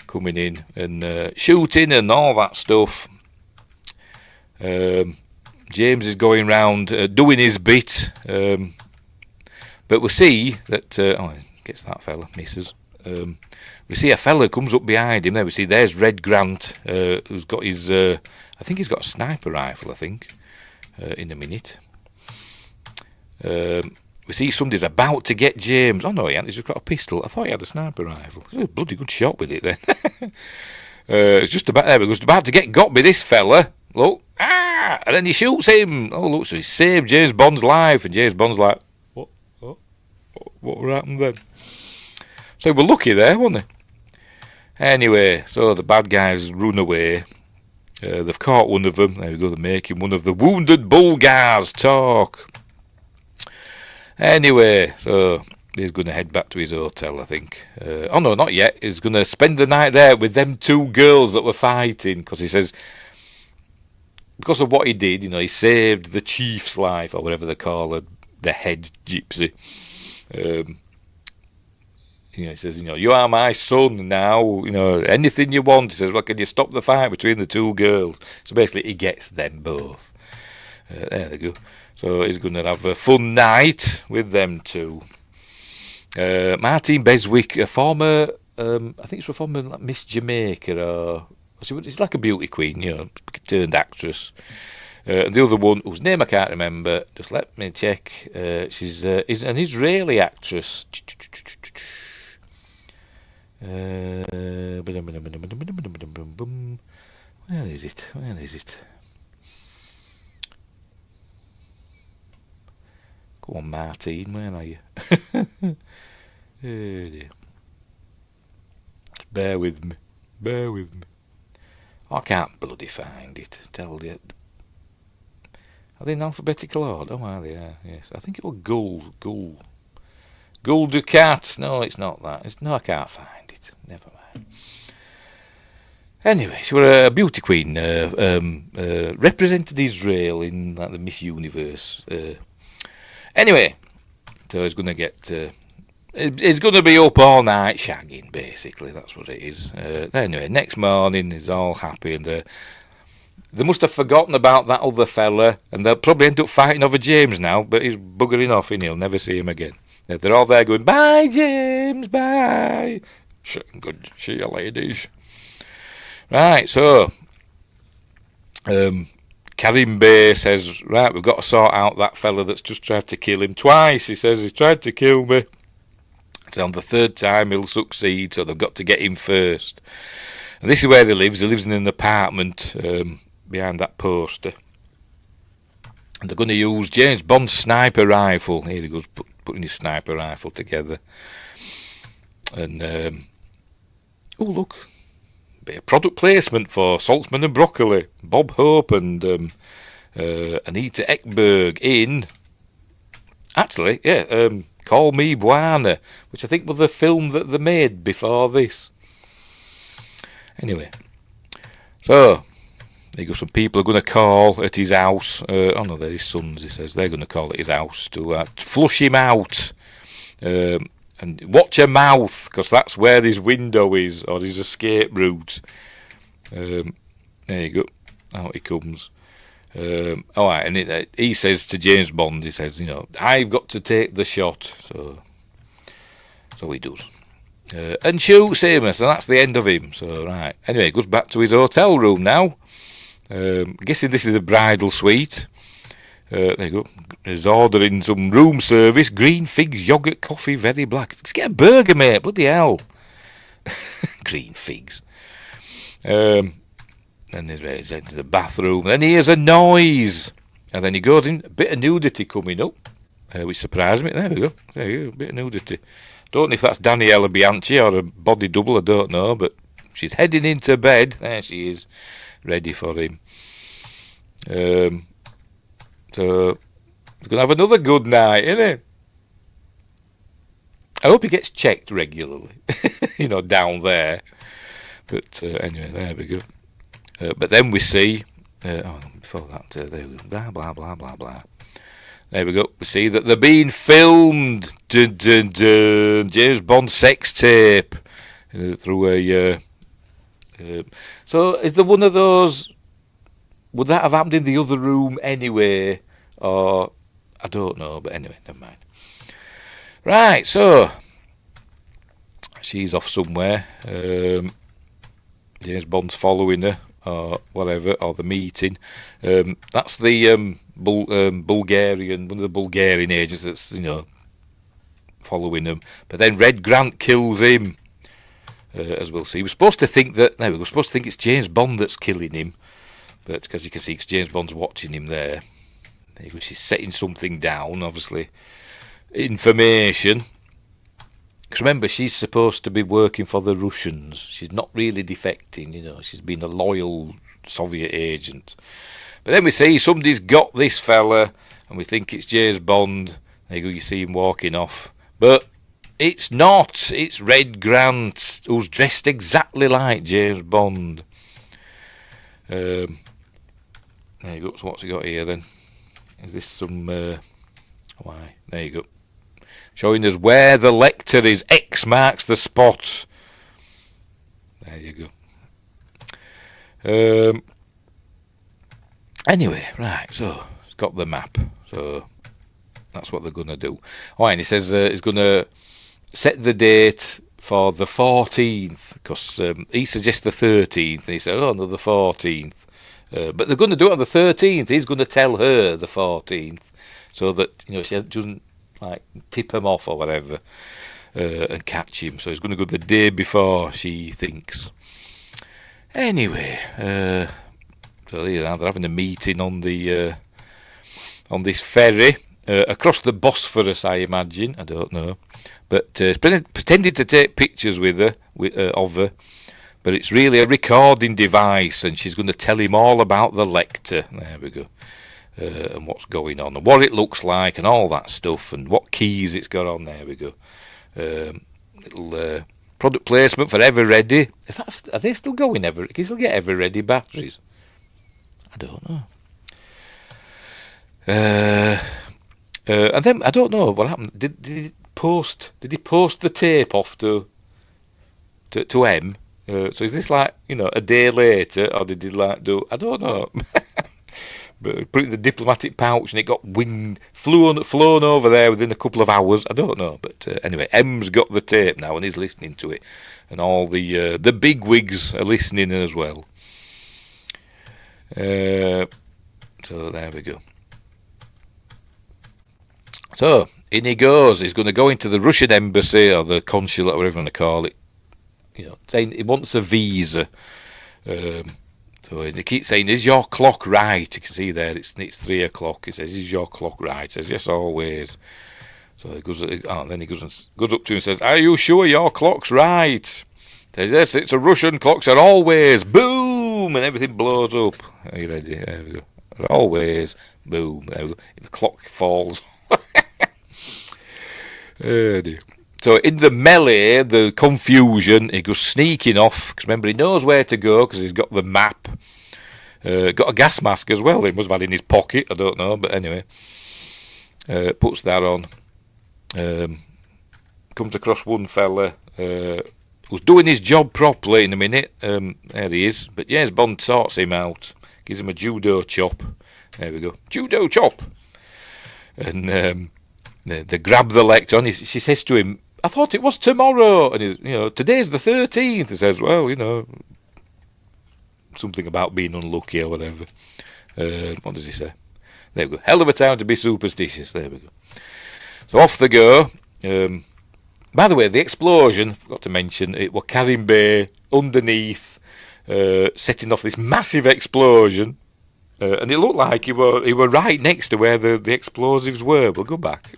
coming in and shooting and all that stuff. James is going round doing his bit. But we see that, gets that fella, misses. We see a fella comes up behind him there. We see there's Red Grant, who's got his, I think he's got a sniper rifle, in a minute. We see somebody's about to get James. Oh no, he hasn't, he's just got a pistol. I thought he had a sniper rifle. He was a bloody good shot with it then. It's just about there, he was about to get got by this fella. Look, and then he shoots him. Oh look, so he saved James Bond's life, and James Bond's like, what happened then? So we're lucky there, wasn't they? Anyway, so the bad guys run away. They've caught one of them. There we go, they're making one of the wounded Bulgars talk. Anyway, so he's going to head back to his hotel, I think. Oh no, not yet. He's going to spend the night there with them two girls that were fighting, because he says, because of what he did, he saved the chief's life, or whatever they call it, the head gypsy. he says, you are my son now. Anything you want. He says, well, can you stop the fight between the two girls? So basically, he gets them both. There they go. So he's going to have a fun night with them two. Martine Beswick, a former, I think it's a former like Miss Jamaica, or she's like a beauty queen, turned actress. And the other one, whose name I can't remember, just let me check. She's an Israeli actress. Where is it? Come on, Martine, where are you? Oh dear. Bear with me. I can't bloody find it. Tell you. Are they in alphabetical order? Oh, are they? Yeah, yes. I think it was Gul Ducat. No, it's not that. No, I can't find it. Never mind. Anyway, she was a beauty queen. Represented Israel in like the Miss Universe. Anyway, so he's going to get... He's going to be up all night shagging, basically. That's what it is. Anyway, next morning, he's all happy, and they must have forgotten about that other fella, and they'll probably end up fighting over James now, but he's buggering off, and he'll never see him again. They're all there going, bye, James, bye. Good see you, ladies. Right, so... Karim Bey says, right, we've got to sort out that fella that's just tried to kill him twice. He says, he's tried to kill me. So on the third time he'll succeed, so they've got to get him first. And this is where he lives. He lives in an apartment behind that poster. And they're going to use James Bond's sniper rifle. Here he goes, putting his sniper rifle together. And, oh, look. Bit of product placement for Saltzman and Broccoli. Bob Hope and Anita Ekberg in... Actually, yeah, Call Me Buana, which I think was the film that they made before this. Anyway, so there you go. Some people are going to call at his house. Oh no, they're his sons. He says they're going to call at his house to flush him out, and watch your mouth, because that's where his window is, or his escape route. There you go. Out he comes. All right, and he says to James Bond, he says, I've got to take the shot. So he does. And shoots him, so that's the end of him. So, right. Anyway, he goes back to his hotel room now. Guessing this is the bridal suite. There you go. He's ordering some room service. Green figs, yoghurt, coffee, very black. Let's get a burger, mate. Bloody hell. Green figs. And he's into the bathroom. Then he hears a noise. And then he goes in. A bit of nudity coming up. Which surprised me. There we go. There you go. A bit of nudity. Don't know if that's Daniela Bianchi or a body double. I don't know. But she's heading into bed. There she is. Ready for him. So he's going to have another good night, isn't he? I hope he gets checked regularly. Down there. But anyway, there we go. But then we see, before that, there we go, blah, blah, blah, blah, blah. There we go. We see that they're being filmed. Dun, dun, dun. James Bond sex tape through a... so is there one of those... Would that have happened in the other room anyway? Or... I don't know, but anyway, never mind. Right, so... She's off somewhere. James Bond's following her. Or whatever, or the meeting. That's the Bulgarian, one of the Bulgarian agents that's, following them. But then Red Grant kills him, as we'll see. We're supposed to think it's James Bond that's killing him, but because you can see, 'cause James Bond's watching him there. There you go, she's setting something down, obviously. Information. Because remember, she's supposed to be working for the Russians. She's not really defecting, She's been a loyal Soviet agent. But then we see somebody's got this fella, and we think it's James Bond. There you go, you see him walking off. But it's not. It's Red Grant, who's dressed exactly like James Bond. There you go. So what's he got here then? Is this some... why? There you go. showing us where the lector is. X marks the spot. There you go. Anyway, right, so it's got the map. So that's what they're going to do. Oh, and he says he's going to set the date for the 14th, because he suggests the 13th, and he said, oh, no, the 14th. But they're going to do it on the 13th. He's going to tell her the 14th, so that, you know, she doesn't, like, tip him off or whatever, and catch him. So he's going to go the day before, she thinks. Anyway, so yeah, they're having a meeting on the on this ferry across the Bosphorus, I imagine. I don't know, but pretended to take pictures with her, of her, but it's really a recording device, and she's going to tell him all about the lector. There we go, and what's going on, and what it looks like, and all that stuff, and what keys it's got on. There we go. Little product placement for Ever Ready. Are they still going Ever? Can you still get Ever Ready batteries? I don't know. And then I don't know what happened. Did he post the tape off to M? So is this like, you know, a day later, or did he like do? I don't know. But put it in the diplomatic pouch, and it got flown over there within a couple of hours. I don't know, but anyway, M's got the tape now, and he's listening to it, and all the big wigs are listening as well. So there we go. So in he goes. He's going to go into the Russian embassy, or the consulate, or whatever you want to call it. You know, saying he wants a visa. So they keep saying, "Is your clock right?" You can see there, it's 3 o'clock. He says, "Is your clock right?" He says, "Yes, always." So he goes. Then he goes up to him and says, "Are you sure your clock's right?" He says, "Yes, it's a Russian clock, so always." Boom, and everything blows up. Are you ready? There we go. Always, boom. There we go. The clock falls. Oh dear. So in the melee, the confusion, he goes sneaking off, because remember, he knows where to go because he's got the map. Got a gas mask as well. He must have had in his pocket, I don't know, but anyway. Puts that on. Comes across one fella who's doing his job properly in a minute. There he is. But James Bond sorts him out. Gives him a judo chop. There we go. Judo chop! And they grab the lector on. She says to him, "I thought it was tomorrow." And he's, you know, "Today's the 13th. He says, "Well, you know, something about being unlucky or whatever." What does he say? There we go. Hell of a time to be superstitious. There we go. So off they go. By the way, the explosion, forgot to mention, it was Karim Bey underneath, setting off this massive explosion. And it looked like he were right next to where the explosives were. We'll go back.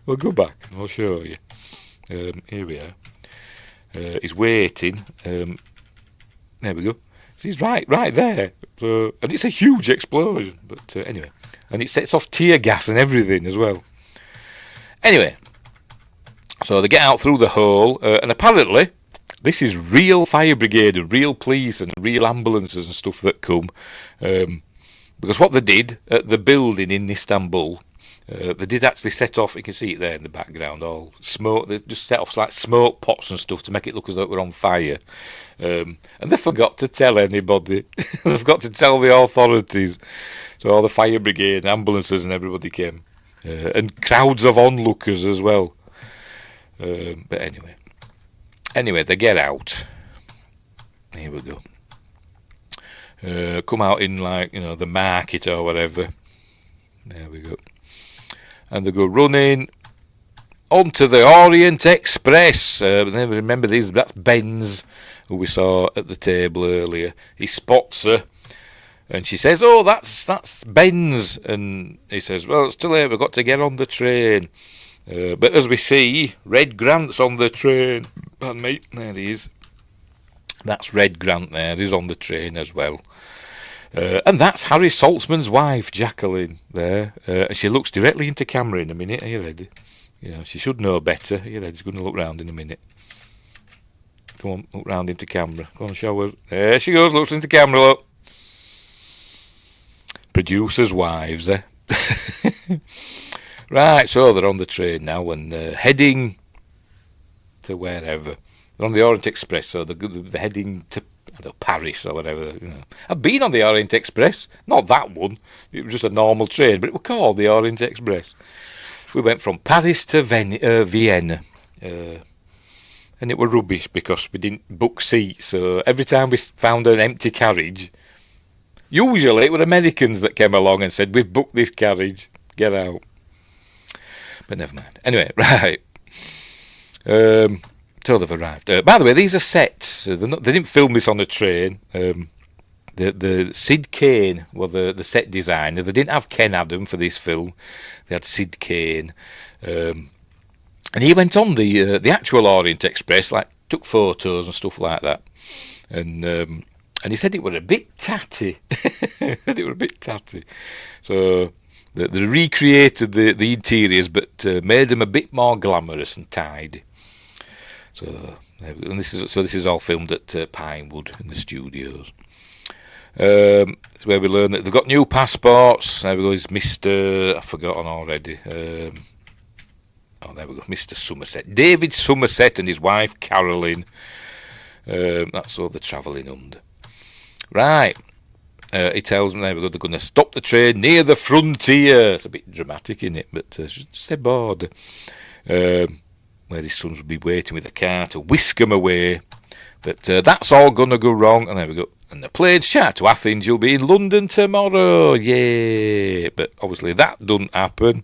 We'll go back and I'll show you. Here we are. He's waiting. There we go. So he's right there. And it's a huge explosion. But anyway. And it sets off tear gas and everything as well. Anyway. So they get out through the hole. And apparently, this is real fire brigade and real police and real ambulances and stuff that come. Because what they did at the building in Istanbul, they did actually set off, you can see it there in the background, all smoke. They just set off like smoke pots and stuff to make it look as though it were on fire. And they forgot to tell anybody. They forgot to tell the authorities. So all the fire brigade, ambulances and everybody came. And crowds of onlookers as well. But anyway, they get out. Here we go. Come out in, like, you know, the market or whatever. There we go. And they go running onto the Orient Express. Then remember that's Benz, who we saw at the table earlier. He spots her, and she says, "Oh, that's Benz." And he says, "Well, it's too late. We've got to get on the train." But as we see, Red Grant's on the train. Pardon me. There he is. That's Red Grant there. He's on the train as well. And that's Harry Saltzman's wife, Jacqueline, there. And she looks directly into camera in a minute. Are you ready? You know, she should know better. Are you ready? She's going to look round in a minute. Come on, look round into camera. Go on, show her. There she goes, looks into camera, look. Producers' wives, eh? Right, so they're on the train now and heading to wherever. They're on the Orient Express, so they're heading to, I don't know, Paris or whatever. I've been on the Orient Express, not that one. It was just a normal train, but it was called the Orient Express. We went from Paris to Vienna, and it was rubbish because we didn't book seats. So every time we found an empty carriage, usually it were Americans that came along and said, "We've booked this carriage, get out." But never mind. Anyway, right. So they've arrived. By the way, these are sets. They didn't film this on a train. The Sid Kane was the set designer. They didn't have Ken Adam for this film. They had Sid Kane, and he went on the actual Orient Express, like took photos and stuff like that, and he said it was a bit tatty. So they recreated the interiors, but made them a bit more glamorous and tidy. So this is all filmed at Pinewood in the studios. It's where we learn that they've got new passports. There we go. Is Mr. I've forgotten already. There we go. Mr. Somerset, David Somerset, and his wife Carolyn. That's all they're travelling under. Right. He tells them, there we go, they're going to stop the train near the frontier. It's a bit dramatic, isn't it? But say border. Where his sons will be waiting with a car to whisk him away. But that's all going to go wrong. And there we go. And the plane's chat to Athens. You'll be in London tomorrow. Yay. But obviously that doesn't happen.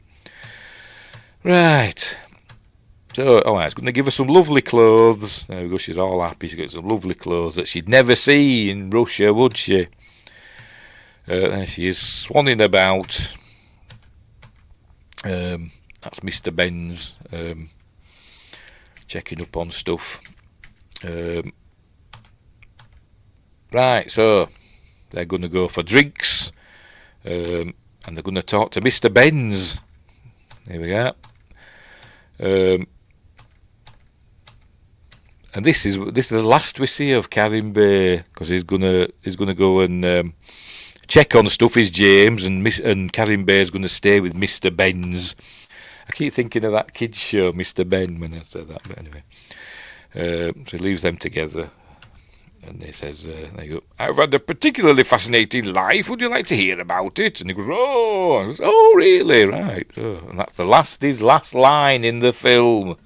Right. So, it's going to give her some lovely clothes. There we go. She's all happy. She's got some lovely clothes that she'd never see in Russia, would she? There she is, swanning about. That's Mr. Benz checking up on stuff. Right, so they're going to go for drinks, and they're going to talk to Mr. Benz. There we go. And this is the last we see of Karim Bey, because he's gonna go and check on stuff. Is James and Karim Bey is going to stay with Mr. Benz. I keep thinking of that kids show, Mr. Ben, when I said that. But anyway, so he leaves them together, and he says, "There you go. I've had a particularly fascinating life. Would you like to hear about it?" And he goes, "Oh, really? Right." Oh, and that's his last line in the film.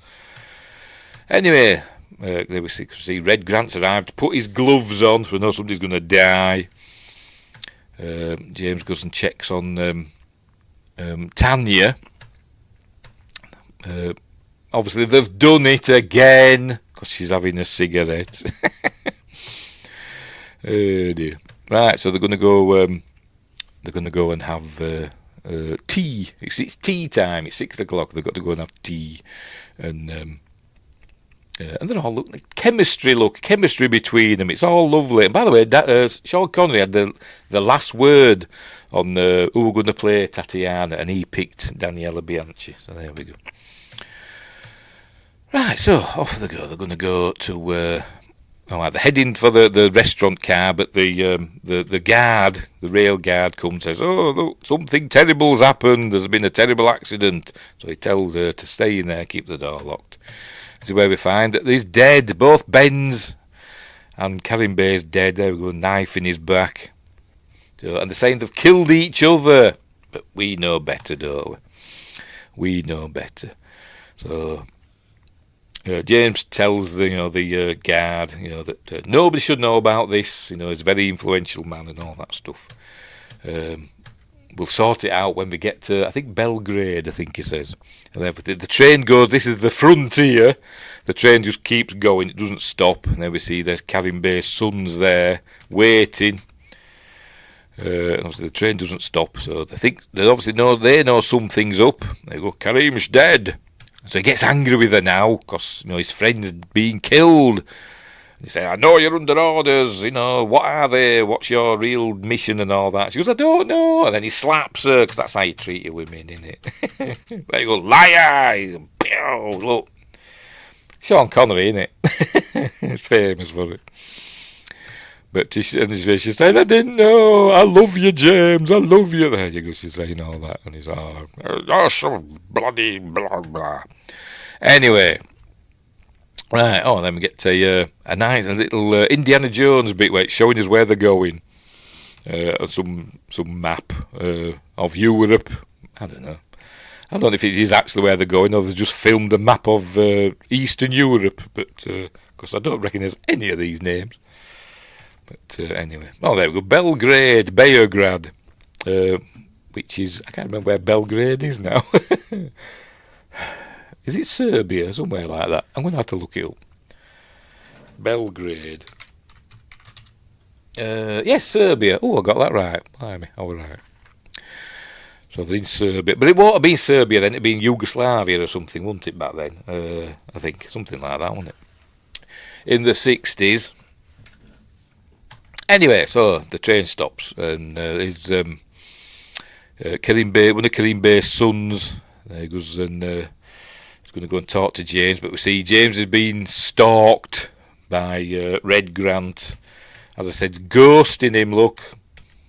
Anyway. There we see Red Grant's arrived, put his gloves on, so we know somebody's going to die. James goes and checks on Tanya. Obviously, they've done it again, because she's having a cigarette. Oh dear. Right, so they're going to go. They're going to go and have tea. It's tea time. It's 6 o'clock. They've got to go and have tea, and they're all chemistry between them. It's all lovely. And by the way, Sean Connery had the last word on who were going to play Tatiana, and he picked Daniela Bianchi. So there we go. Right, so off they go. They're going to go to. They're heading for the restaurant car, but the guard, the rail guard, comes and says, "Oh, look, something terrible's happened. There's been a terrible accident." So he tells her to stay in there, keep the door locked. This is where we find that he's dead. Both Benz and Karim Bey's dead. There we go, knife in his back. So, and they're saying they've killed each other. But we know better, don't we? We know better. So James tells the guard that nobody should know about this. He's a very influential man and all that stuff. We'll sort it out when we get to, I think, Belgrade, I think he says. And everything. The train goes, this is the frontier. The train just keeps going, it doesn't stop. And then we see there's Karim Bey's sons there, waiting. Obviously the train doesn't stop, so they obviously know something's up. They go, Karim's dead. So he gets angry with her now, because his friend's being killed. He says, "I know you're under orders, what are they? What's your real mission and all that?" She goes, "I don't know." And then he slaps her, because that's how you treat your women, innit? There you go, liar! Look. Sean Connery, innit? He's famous for it. But she's saying, I didn't know. I love you, James. I love you. There you go. She's saying all that. And he's, oh, so bloody blah, blah. Anyway. Right. Oh, then we get to a nice little Indiana Jones bit where it's showing us where they're going. Some map of Europe. I don't know. I don't know if it is actually where they're going or they just filmed a map of Eastern Europe. But, of course, I don't recognise any of these names. But anyway, oh, there we go. Belgrade, Beograd, which is, I can't remember where Belgrade is now. Is it Serbia, somewhere like that? I'm going to have to look it up. Belgrade. Yes, Serbia. Oh, I got that right. Blimey, I was right. So they're in Serbia. But it won't have been Serbia then, it'd been Yugoslavia or something, wouldn't it, back then? I think, something like that, wasn't it? In the 60s. Anyway, so the train stops, and there's Karim Bey, one of Karim Bey's sons. There he goes, and he's going to go and talk to James. But we see James has been stalked by Red Grant. As I said, ghosting him. Look,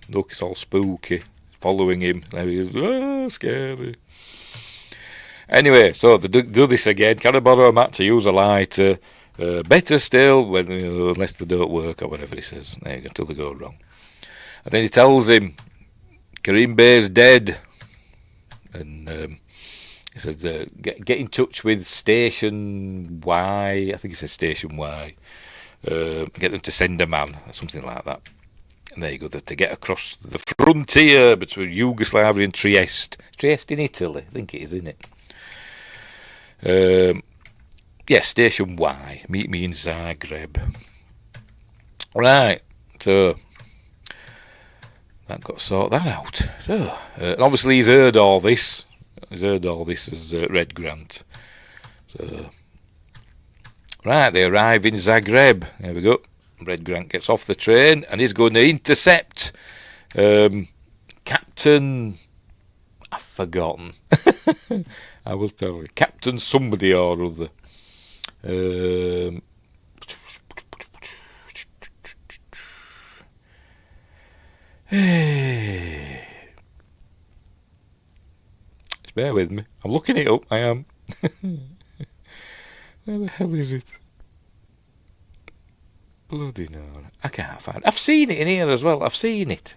it's all spooky. Following him. There he is. Oh, scary. Anyway, so they do this again. Can I borrow a mat to use a lighter? Better still, when unless they don't work or whatever he says. There you go, until they go wrong. And then he tells him, Karim Bey's dead. And he says, get in touch with Station Y. I think he says Station Y. Get them to send a man, or something like that. And there you go, to get across the frontier between Yugoslavia and Trieste. Trieste in Italy, I think it is, isn't it? Yes, Station Y. Meet me in Zagreb. Right, so that got to sort that out. So, obviously he's heard all this. He's heard all this as Red Grant. So, right, they arrive in Zagreb. There we go. Red Grant gets off the train and he's going to intercept Captain... I've forgotten. I will tell you. Captain somebody or other. Just bear with me. I'm looking it up. I am. Where the hell is it? Bloody no. I can't find it. I've seen it in here as well. I've seen it.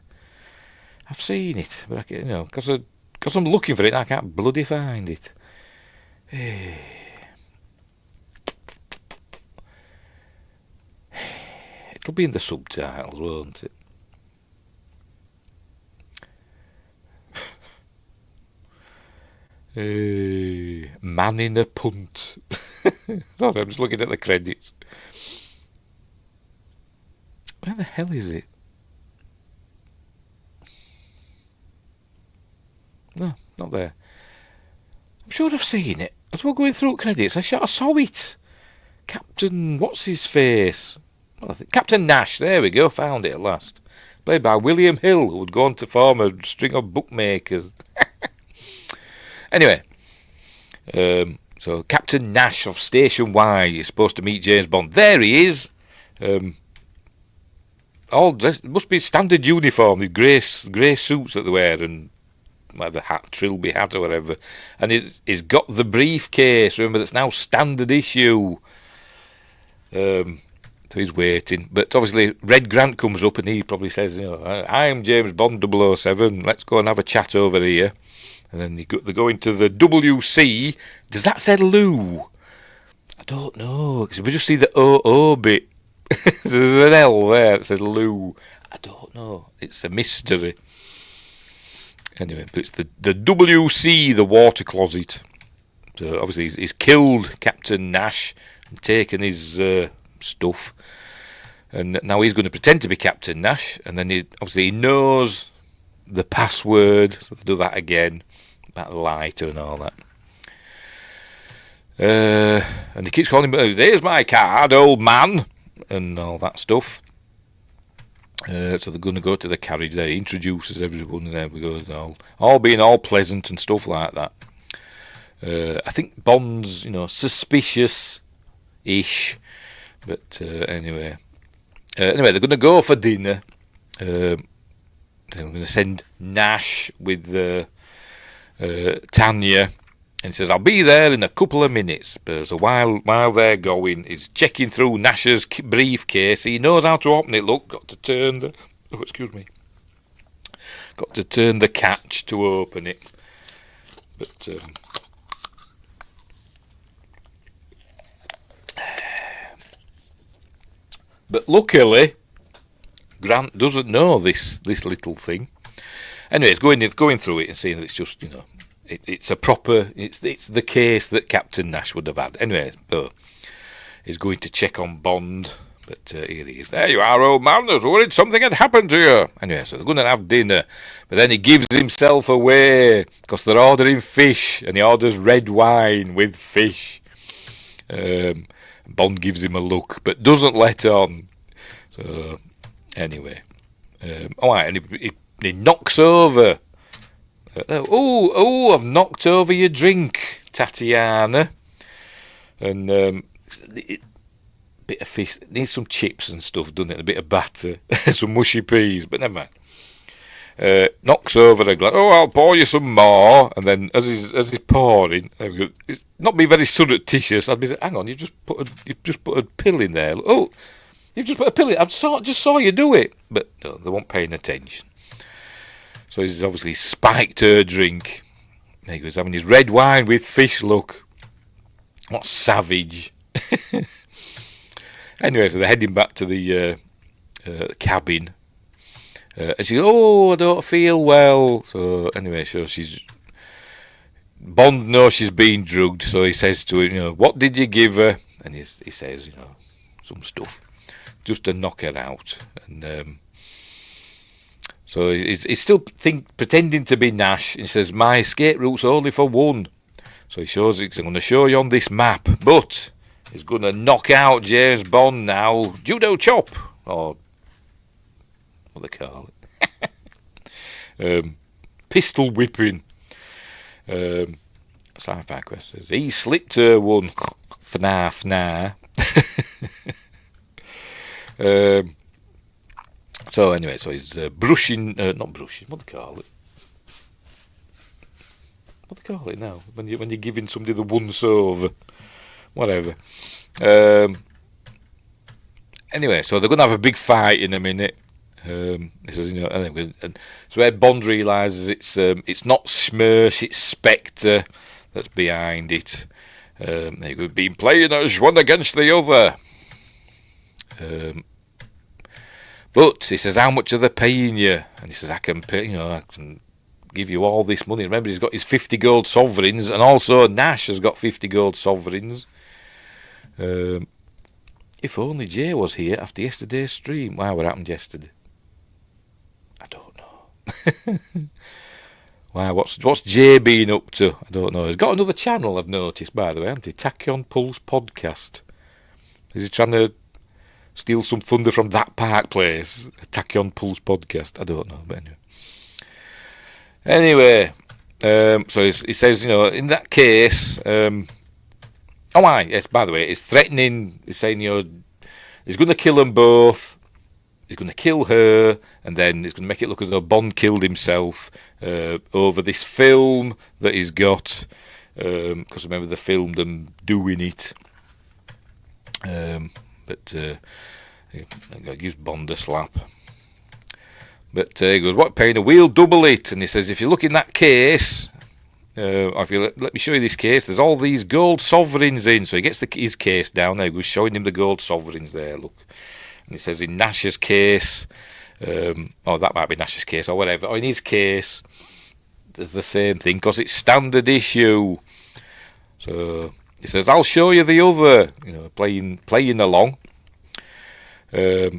But I can't, because I'm looking for it, I can't bloody find it. It could be in the subtitles, won't it? Man in a punt. Sorry, I'm just looking at the credits. Where the hell is it? No, not there. I'm sure I've seen it. As we're going through credits, I saw it. Captain, what's his face? Captain Nash, there we go, found it at last. Played by William Hill, who would go on to form a string of bookmakers. Anyway, so Captain Nash of Station Y is supposed to meet James Bond. There he is. All dressed, must be standard uniform, these grey suits that they wear, and the hat, Trilby hat or whatever. And he's got the briefcase, remember, that's now standard issue. So he's waiting. But obviously Red Grant comes up and he probably says, I'm James Bond 007, let's go and have a chat over here. And then they go into the WC. Does that say Lou? I don't know, because we just see the OO bit. There's an L there that says Lou. I don't know. It's a mystery. Anyway, but it's the WC, the water closet. So obviously he's killed Captain Nash and taken his stuff. And now he's going to pretend to be Captain Nash. And then he knows the password. So they'll do that again. About the lighter and all that. And he keeps calling him, there's my card, old man. And all that stuff. So they're going to go to the carriage there. He introduces everyone, and there we go. All being all pleasant and stuff like that. I think Bond's, suspicious-ish. But anyway. Anyway, they're going to go for dinner. They're going to send Nash with Tanya, and he says, I'll be there in a couple of minutes. But so while they're going, he's checking through Nash's briefcase. He knows how to open it. Look, got to turn the catch to open it. But luckily, Grant doesn't know this little thing. Anyway, it's going through it and seeing that it's just, it's a proper, it's the case that Captain Nash would have had. Anyway, he's going to check on Bond, but here he is. There you are, old man. I was worried something had happened to you. Anyway, so they're going to have dinner, but then he gives himself away because they're ordering fish, and he orders red wine with fish. Bond gives him a look, but doesn't let on. So, anyway. And he knocks over. I've knocked over your drink, Tatiana. And bit of fish. It needs some chips and stuff, doesn't it? A bit of batter. Some mushy peas, but never mind. Knocks over a glass. I'll pour you some more. And then as he's pouring, it's not being very surreptitious. I'd be saying, hang on, you've just put a pill in there. Oh, you've just put a pill in. I just saw you do it. But no, they weren't paying attention. So he's obviously spiked her drink. There he goes, having his red wine with fish. Look, what savage. Anyway, so they're heading back to the cabin. And she goes, I don't feel well. So anyway, so Bond knows she's been drugged, so he says to her, what did you give her? And he says, some stuff, just to knock her out. And so he's still pretending to be Nash. And he says, my escape route's only for one. So he shows it, I'm going to show you on this map, but he's going to knock out James Bond now. Judo chop, or what they call it. Pistol whipping. Sci-Fi Quest says he slipped her one. Fna. So anyway, so he's brushing, not brushing. What do they call it? What do they call it now? When you're giving somebody the once over, whatever. Anyway, so they're going to have a big fight in a minute. He says, and so where Bond realises it's not Smirsh, it's Spectre that's behind it. They've been playing us one against the other. But he says, how much are they paying you? And he says, I can pay, I can give you all this money. Remember, he's got his 50 gold sovereigns, and also Nash has got 50 gold sovereigns. If only Jay was here after yesterday's stream. Wow, what happened yesterday? I don't know. Wow, what's Jay been up to? I don't know. He's got another channel, I've noticed, by the way, hasn't he? Tachyon Pulse Podcast. Is he trying to steal some thunder from that Park Place? Tachyon Pulse Podcast. I don't know, but anyway. So he says, in that case, yes, by the way, he's threatening, he's saying, he's going to kill them both, he's going to kill her, and then he's going to make it look as though Bond killed himself over this film that he's got, because remember they filmed them doing it. But he gives Bond a slap. But he goes, what pain? We'll double it. And he says, if you look in that case, let me show you this case. There's all these gold sovereigns in. So he gets his case down there. He goes showing him the gold sovereigns there. Look. And he says in Nash's case, that might be Nash's case or whatever. Or in his case, there's the same thing because it's standard issue. So he says, I'll show you the other. Playing along.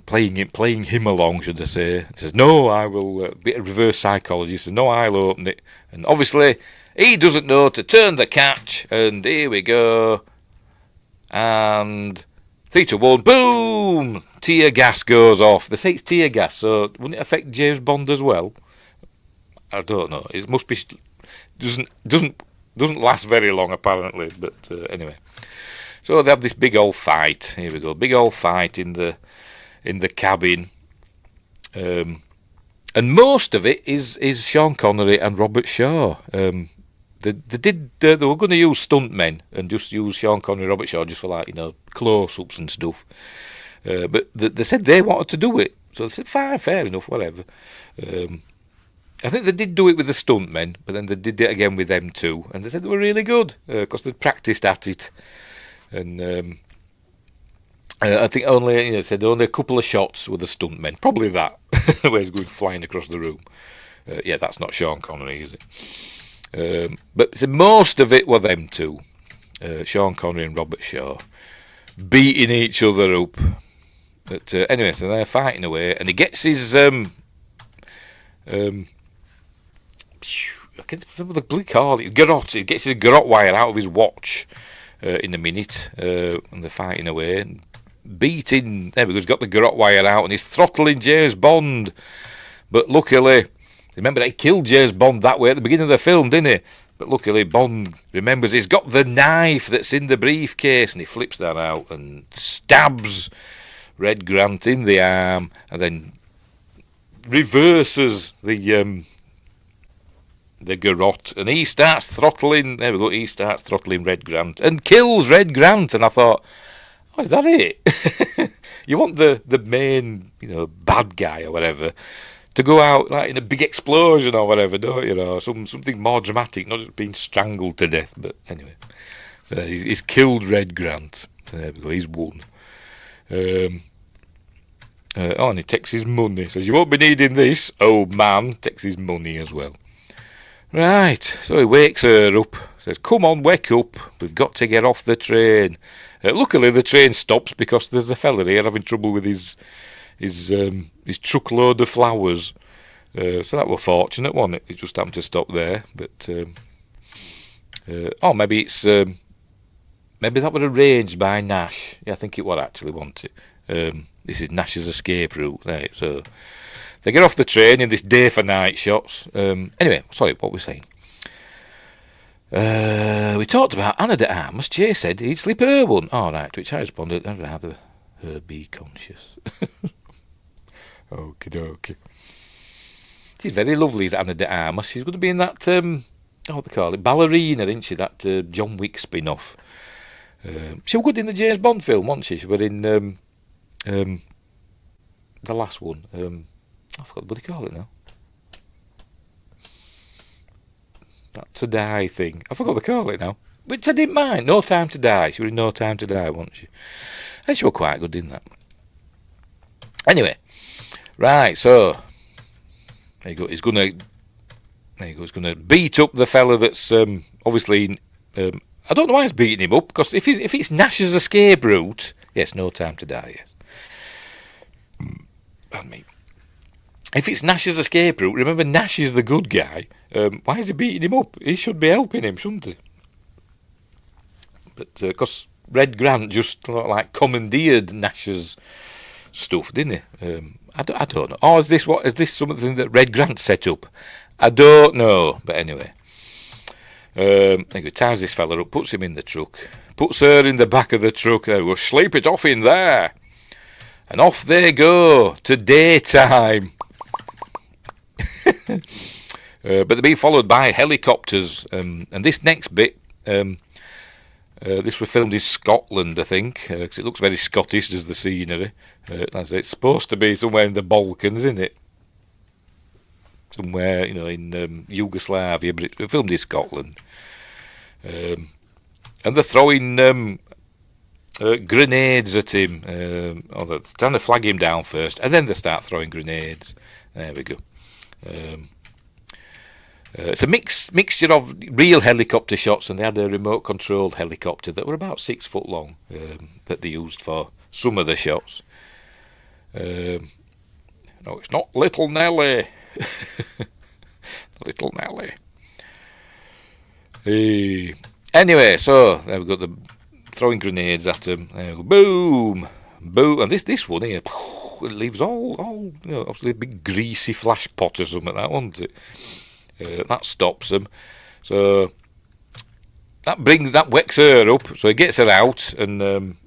Playing him along, should I say. He says, no, I will, bit of reverse psychology. He says, no, I'll open it. And obviously, he doesn't know to turn the catch. And here we go. And 3, 2, 1, boom! Tear gas goes off. They say it's tear gas, so wouldn't it affect James Bond as well? I don't know. It must be, doesn't last very long, apparently. But anyway. So they have this big old fight. Here we go. Big old fight in the in the cabin. And most of it is Sean Connery and Robert Shaw. They were going to use stuntmen and just use Sean Connery and Robert Shaw just for, like, close-ups and stuff. But they said they wanted to do it. So they said, fine, fair enough, whatever. I think they did do it with the stuntmen, but then they did it again with them too. And they said they were really good because they'd practised at it. And I think only a couple of shots with the stuntmen. Probably that, where he's going flying across the room. Yeah, that's not Sean Connery, is it? But so most of it were them two, Sean Connery and Robert Shaw, beating each other up. But anyway, so they're fighting away, and he gets his I can't remember the bloody call it. Garrote. He gets his garrote wire out of his watch in a minute, and they're fighting away, and beating. There we go. He's got the garrote wire out, and he's throttling James Bond. But luckily, remember he killed James Bond that way at the beginning of the film, didn't he? But luckily, Bond remembers he's got the knife that's in the briefcase, and he flips that out and stabs Red Grant in the arm, and then reverses the garrote, and he starts throttling. There we go. He starts throttling Red Grant and kills Red Grant. And I thought, oh, is that it? You want the main, bad guy or whatever to go out like in a big explosion or whatever, don't you? Or something more dramatic, not just being strangled to death. But anyway, so he's killed Red Grant. So there we go. He's won. And he takes his money. Says, you won't be needing this, old man. Takes his money as well. Right, so he wakes her up. Says, come on, wake up. We've got to get off the train. Luckily, the train stops because there's a fella here having trouble with his truckload of flowers. So that were fortunate, wasn't it? It just happened to stop there. But maybe it's maybe that was arranged by Nash. Yeah, I think it was actually, wasn't it? This is Nash's escape route. Right, so they get off the train in this day for night shots. Anyway, sorry, what were we saying? We talked about Anna de Armas. Jay said he'd slip her one. All right, to which I responded, I'd rather her be conscious. Okie dokie. She's very lovely, is Anna de Armas. She's going to be in that, what they call it, Ballerina, isn't she? That John Wick spin-off. She was good in the James Bond film, wasn't she? She was in the last one. I forgot what they call it now. That To Die thing. I forgot what they call it now. Which I didn't mind. No Time to Die. She was in No Time to Die, wasn't she? And she was quite good in that. Anyway. Right, so there you go. He's gonna beat up the fella that's obviously I don't know why he's beating him up, because if it's Nash's escape route, yes, No Time to Die, yes. Pardon me. If it's Nash's escape route, remember Nash is the good guy. Why is he beating him up? He should be helping him, shouldn't he? But because Red Grant just like commandeered Nash's stuff, didn't he? I don't know. Or is this something that Red Grant set up? I don't know. But anyway, he ties this fella up, puts him in the truck, puts her in the back of the truck. There we go. Sleep it off in there, and off they go to daytime. But they're being followed by helicopters, and this next bit, this was filmed in Scotland, I think, because it looks very Scottish as the scenery. It's supposed to be somewhere in the Balkans, isn't it? Somewhere, in Yugoslavia, but it was filmed in Scotland. And they're throwing grenades at him. They're trying to flag him down first, and then they start throwing grenades. There we go. It's a mixture of real helicopter shots, and they had a remote-controlled helicopter that were about 6 foot long that they used for some of the shots. No, it's not Little Nelly. Little Nelly. Anyway, so there we go. The throwing grenades at him. There we go. Boom, boom, and this one here, it leaves all obviously a big greasy flash pot or something like that, wasn't it? That stops them. So that wecks her up. So he gets her out, and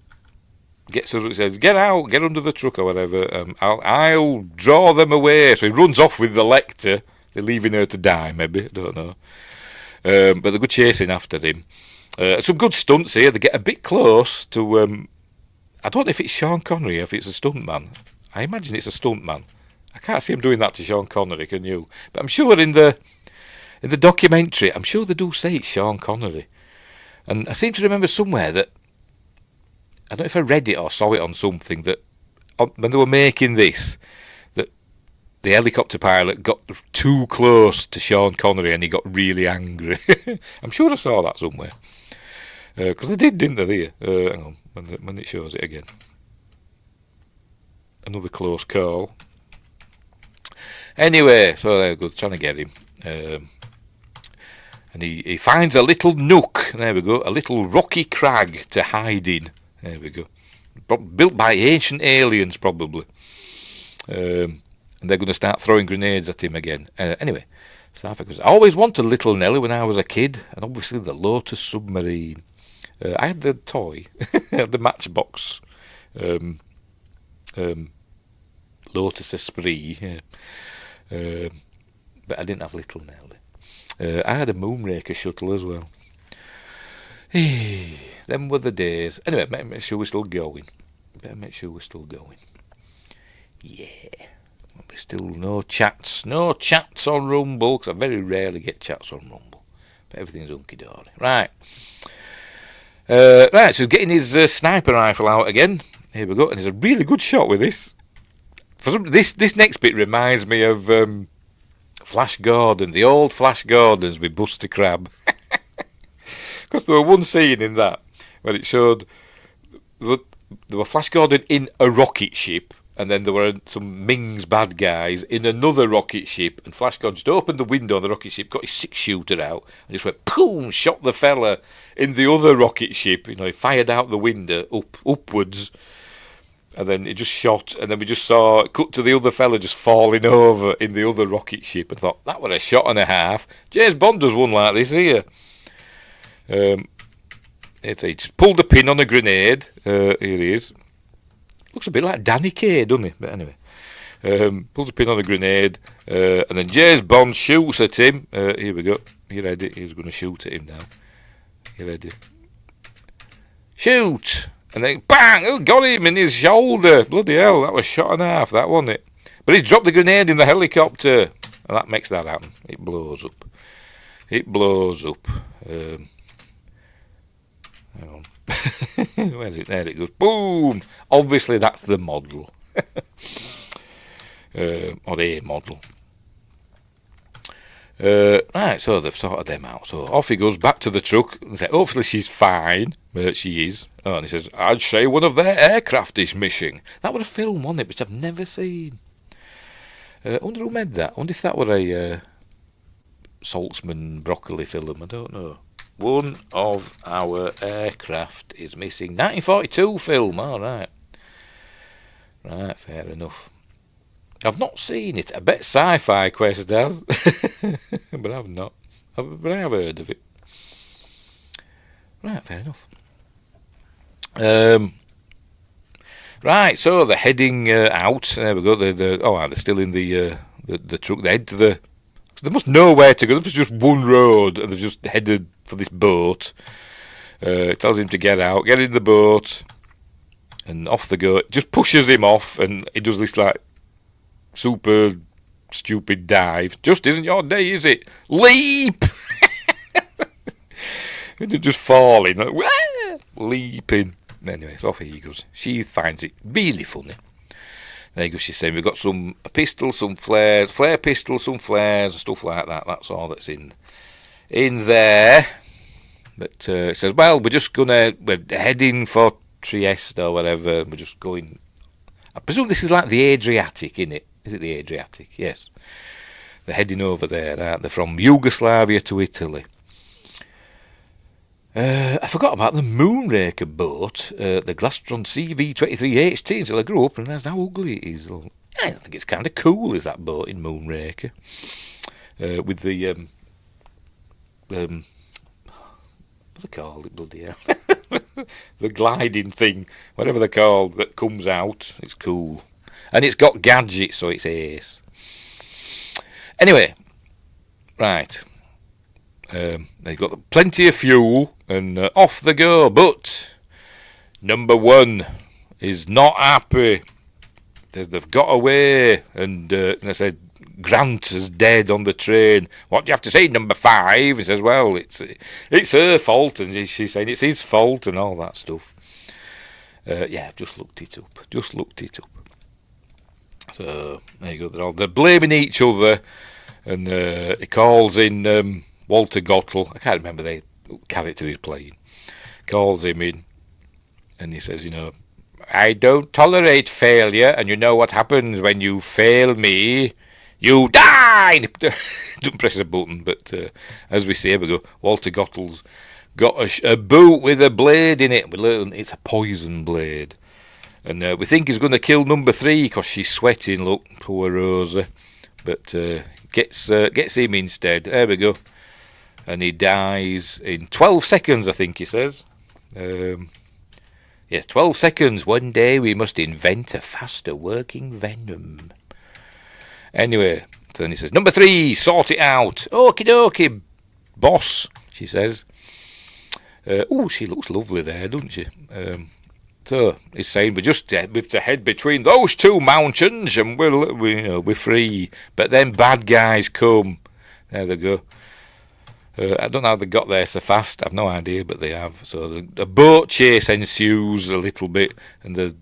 gets us, says, "Get out, get under the truck or whatever. I'll draw them away." So he runs off with the lector. They're leaving her to die, maybe, I don't know. But they're good chasing after him. Some good stunts here. They get a bit close to. I don't know if it's Sean Connery or if it's a stuntman. I imagine it's a stuntman. I can't see him doing that to Sean Connery, can you? But I'm sure in the documentary, I'm sure they do say it's Sean Connery. And I seem to remember somewhere that, I don't know if I read it or saw it on something, that when they were making this, that the helicopter pilot got too close to Sean Connery and he got really angry. I'm sure I saw that somewhere. Because they did, didn't they? Hang on, when it shows it again. Another close call. Anyway, so they're good, trying to get him. And he finds a little nook, there we go, a little rocky crag to hide in. There we go. Built by ancient aliens, probably. And they're going to start throwing grenades at him again. Anyway, South Africa. I always wanted Little Nelly when I was a kid, and obviously the Lotus submarine. I had the toy, the Matchbox Lotus Esprit, yeah. But I didn't have Little Nelly. I had a Moonraker shuttle as well. Them were the days. Anyway, better make sure we're still going. Yeah. Still no chats on Rumble, because I very rarely get chats on Rumble. But everything's hunky-dory. Right. So he's getting his sniper rifle out again. Here we go. And there's a really good shot with this. This next bit reminds me of Flash Gordon, the old Flash Gordons with Buster Crabbe. Because there were one scene in that where it showed there were Flash Gordon in a rocket ship, and then there were some Ming's bad guys in another rocket ship, and Flash Gordon just opened the window on the rocket ship, got his 6-shooter out, and just went boom, shot the fella in the other rocket ship. You know, he fired out the window upwards. And then it just shot, and then we just saw it cut to the other fella just falling over in the other rocket ship. And thought, that was a shot and a half. James Bond does one like this here. It's pulled a pin on a grenade. Here he is. Looks a bit like Danny Kaye, doesn't he? But anyway. Pulls a pin on a grenade. And then James Bond shoots at him. Here we go. You ready? He's going to shoot at him now. You ready? Shoot! And then bang! Oh, got him in his shoulder. Bloody hell, that was shot and a half, that wasn't it? But he's dropped the grenade in the helicopter, and that makes that happen. It blows up. Hang on. There it goes. Boom! Obviously, that's the model. Or a model. Right, so they've sorted them out. So off he goes back to the truck and says, hopefully she's fine. But she is. Oh, and he says, I'd say one of their aircraft is missing. That was a film, wasn't it, which I've never seen. I wonder who made that. I wonder if that were a Saltzman broccoli film. I don't know. One of our aircraft is missing. 1942 film, all right. Right, fair enough. I've not seen it. I bet Sci-Fi Quest has. But I've not. But I have heard of it. Right, fair enough. Right, so they're heading out. There we go. They're still in the truck. They head to the. They must know where to go. There's just one road, and they've just headed for this boat. It tells him to get out, get in the boat, and off they go. It just pushes him off, and he does this like super stupid dive. Just isn't your day, is it? Leap! Just falling, like, leaping. Anyway, so off he goes. She finds it really funny. There you go, she's saying we've got a pistol, some flares, flare pistol, some flares, and stuff like that. That's all that's in there. But it says, well, we're heading for Trieste or whatever. We're just going. I presume this is like the Adriatic, innit? Is it the Adriatic? Yes. They're heading over there, aren't they? From Yugoslavia to Italy. I forgot about the Moonraker boat, the Glastron CV-23HT, until I grew up and realised how ugly it is. I think it's kind of cool, is that boat in Moonraker. With the... what's it called? Bloody hell. the gliding thing, whatever they're called, that comes out. It's cool. And it's got gadgets, so it's ace. Anyway, right. They've got plenty of fuel, and off they go. But number one is not happy. They've got away, and I said, Grant is dead on the train. What do you have to say, number 5? He says, well, it's her fault, and she's saying it's his fault and all that stuff. Yeah, I've just looked it up. So there you go. They're blaming each other, and he calls in Walter Gottel. I can't remember the character he's playing. Calls him in, and he says, I don't tolerate failure, and you know what happens when you fail me. You die! Don't press a button, but as we say, we go, Walter Gottel's got a boot with a blade in it. It's a poison blade. And we think he's going to kill number 3 because she's sweating, look, poor Rosa. But gets him instead. There we go. And he dies in 12 seconds, I think he says. Yes, 12 seconds. One day we must invent a faster working venom. Anyway, so then he says, number 3, sort it out. Okie dokie, boss, she says. She looks lovely there, doesn't she? So he's saying, we're just with the head between those 2 mountains and we're free. But then bad guys come. There they go. I don't know how they got there so fast. I've no idea, but they have. So the boat chase ensues a little bit, and the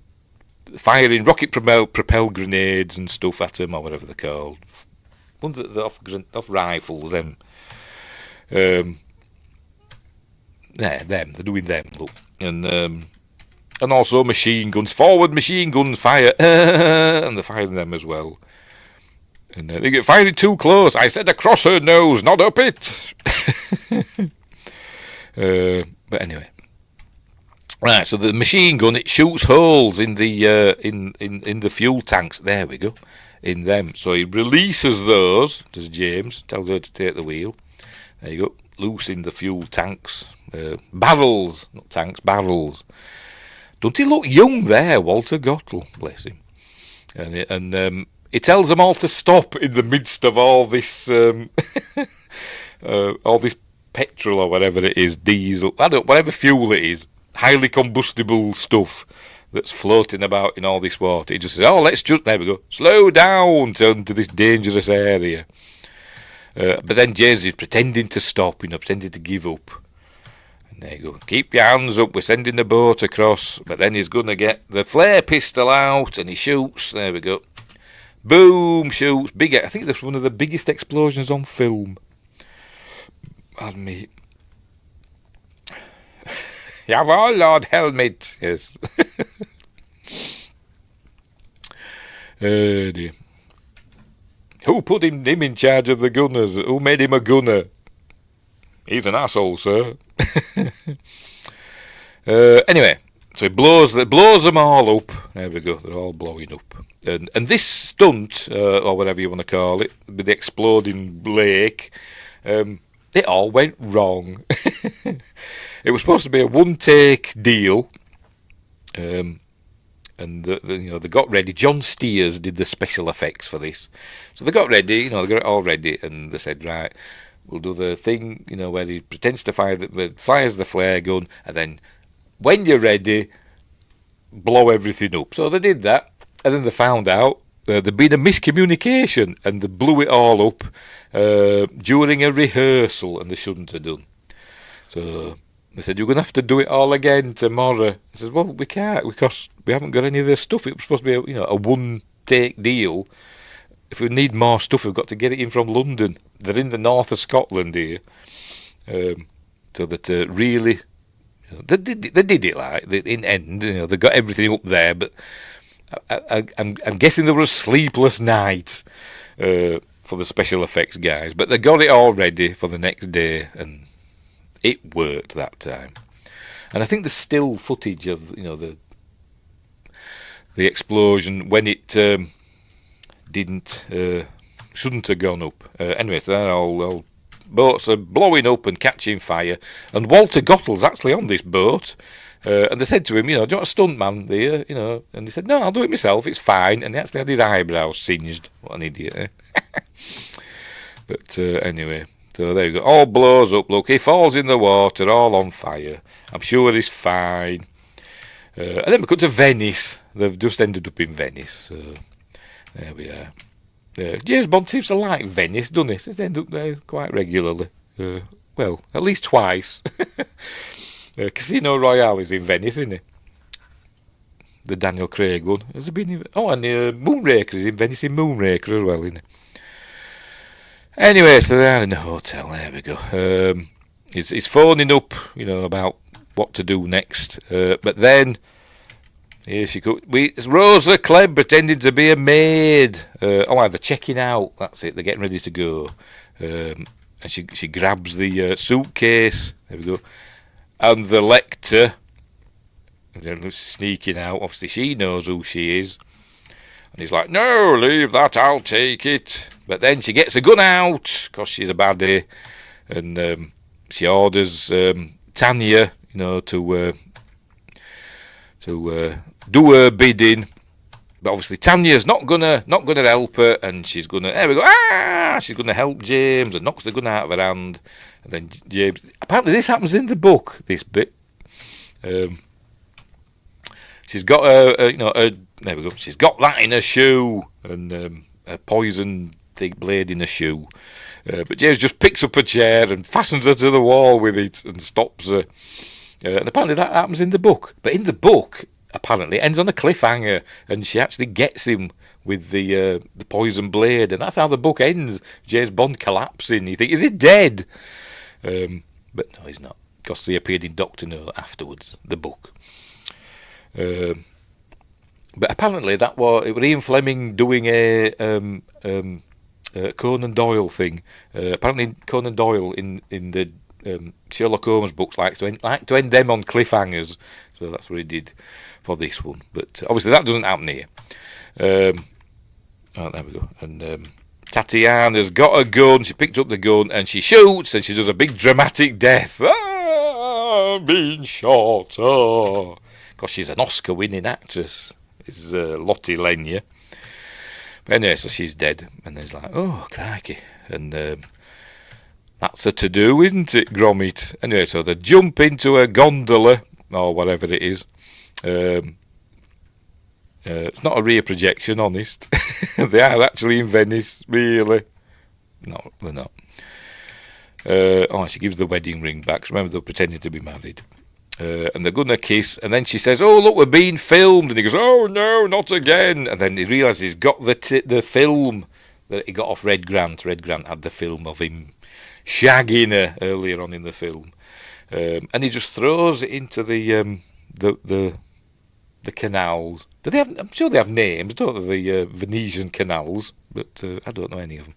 firing rocket propel grenades and stuff at them, or whatever they're called. Ones that off rifles, them. Them. They're doing them. Look, and also machine guns. Forward machine guns fire, and they're firing them as well. And they get fired too close. I said across her nose, not up it. But anyway, right. So the machine gun, it shoots holes in the in the fuel tanks. There we go, in them. So he releases those. Does James tells her to take the wheel. There you go, loosing the fuel tanks, barrels, not tanks, barrels. Don't he look young there, Walter Gottel? Bless him. And he tells them all to stop in the midst of all this petrol or whatever it is, diesel, whatever fuel it is, highly combustible stuff that's floating about in all this water. He just says, there we go, slow down to this dangerous area. But then James is pretending to stop, pretending to give up. And there you go, keep your hands up, we're sending the boat across. But then he's going to get the flare pistol out and he shoots, there we go. Boom, shoots, big. I think that's one of the biggest explosions on film. Pardon me. Jawohl, Lord Helmet. Yes. Oh dear. Who put him in charge of the gunners? Who made him a gunner? He's an asshole, sir. Anyway. So he blows them all up. There we go. They're all blowing up. And this stunt, or whatever you want to call it, with the exploding lake, it all went wrong. It was supposed to be a one-take deal, and they got ready. John Steers did the special effects for this, so they got ready. They got it all ready, and they said, right, we'll do the thing, where he pretends to fires the flare gun, and then when you're ready, blow everything up. So they did that, and then they found out there'd been a miscommunication, and they blew it all up during a rehearsal, and they shouldn't have done. So they said, you're going to have to do it all again tomorrow. I said, well, we can't, because we haven't got any of this stuff. It was supposed to be a one-take deal. If we need more stuff, we've got to get it in from London. They're in the north of Scotland here. So that really... They did it like in end. They got everything up there, but I'm guessing there was a sleepless night for the special effects guys. But they got it all ready for the next day, and it worked that time. And I think there's still footage of the explosion when it shouldn't have gone up. Anyway, so they're all boats are blowing up and catching fire, and Walter Gottel's actually on this boat. And they said to him, do you want a stunt man there? And he said, no, I'll do it myself, it's fine. And he actually had his eyebrows singed. What an idiot, eh? But anyway, so there you go. All blows up, look, he falls in the water, all on fire. I'm sure he's fine. And then we come to Venice. They've just ended up in Venice. So there we are. James Bond seems to like Venice, doesn't he? Seems to end up there quite regularly. Well, at least twice. Casino Royale is in Venice, isn't it? The Daniel Craig one. Has it been and Moonraker is in Venice in Moonraker as well, isn't it? Anyway, so they're in the hotel. There we go. He's phoning up, about what to do next. But then, here she goes. It's Rosa Klebb pretending to be a maid. They're checking out. That's it. They're getting ready to go. And she grabs the suitcase. There we go. And the lector, sneaking out. Obviously, she knows who she is. And he's like, no, leave that, I'll take it. But then she gets a gun out, because she's a baddie. And she orders Tanya, to do her bidding. But obviously Tanya's not gonna help her, and she's gonna help James, and knocks the gun out of her hand. And then James, apparently this happens in the book, this bit. She's got there we go. She's got that in her shoe, and a poison blade in her shoe. But James just picks up a chair and fastens her to the wall with it and stops her. And apparently that happens in the book. But in the book, apparently, it ends on a cliffhanger, and she actually gets him with the poison blade, and that's how the book ends. James Bond collapsing. You think, is he dead? But no, he's not, because he appeared in Doctor No afterwards, the book. But apparently it was Ian Fleming doing a Conan Doyle thing. Apparently Conan Doyle in the Sherlock Holmes books likes to end them on cliffhangers, so that's what he did for this one. But obviously that doesn't happen here. There we go. And Tatiana's got a gun. She picked up the gun and she shoots, and she does a big dramatic death. I'm being shot. Because she's an Oscar-winning actress. Is Lottie Lenya. But anyway, so she's dead, and then he's like, oh crikey, and that's a to-do, isn't it, Gromit? Anyway, so they jump into a gondola, or whatever it is. It's not a rear projection, honest. They are actually in Venice, really. No, they're not. She gives the wedding ring back, 'cause remember they're pretending to be married. And they're going to kiss, and then she says, oh, look, we're being filmed. And he goes, oh, no, not again. And then he realises he's got the film that he got off Red Grant. Red Grant had the film of him shagging her earlier on in the film. And he just throws it into the canals. Do they have? I'm sure they have names, don't they, the Venetian canals, but I don't know any of them.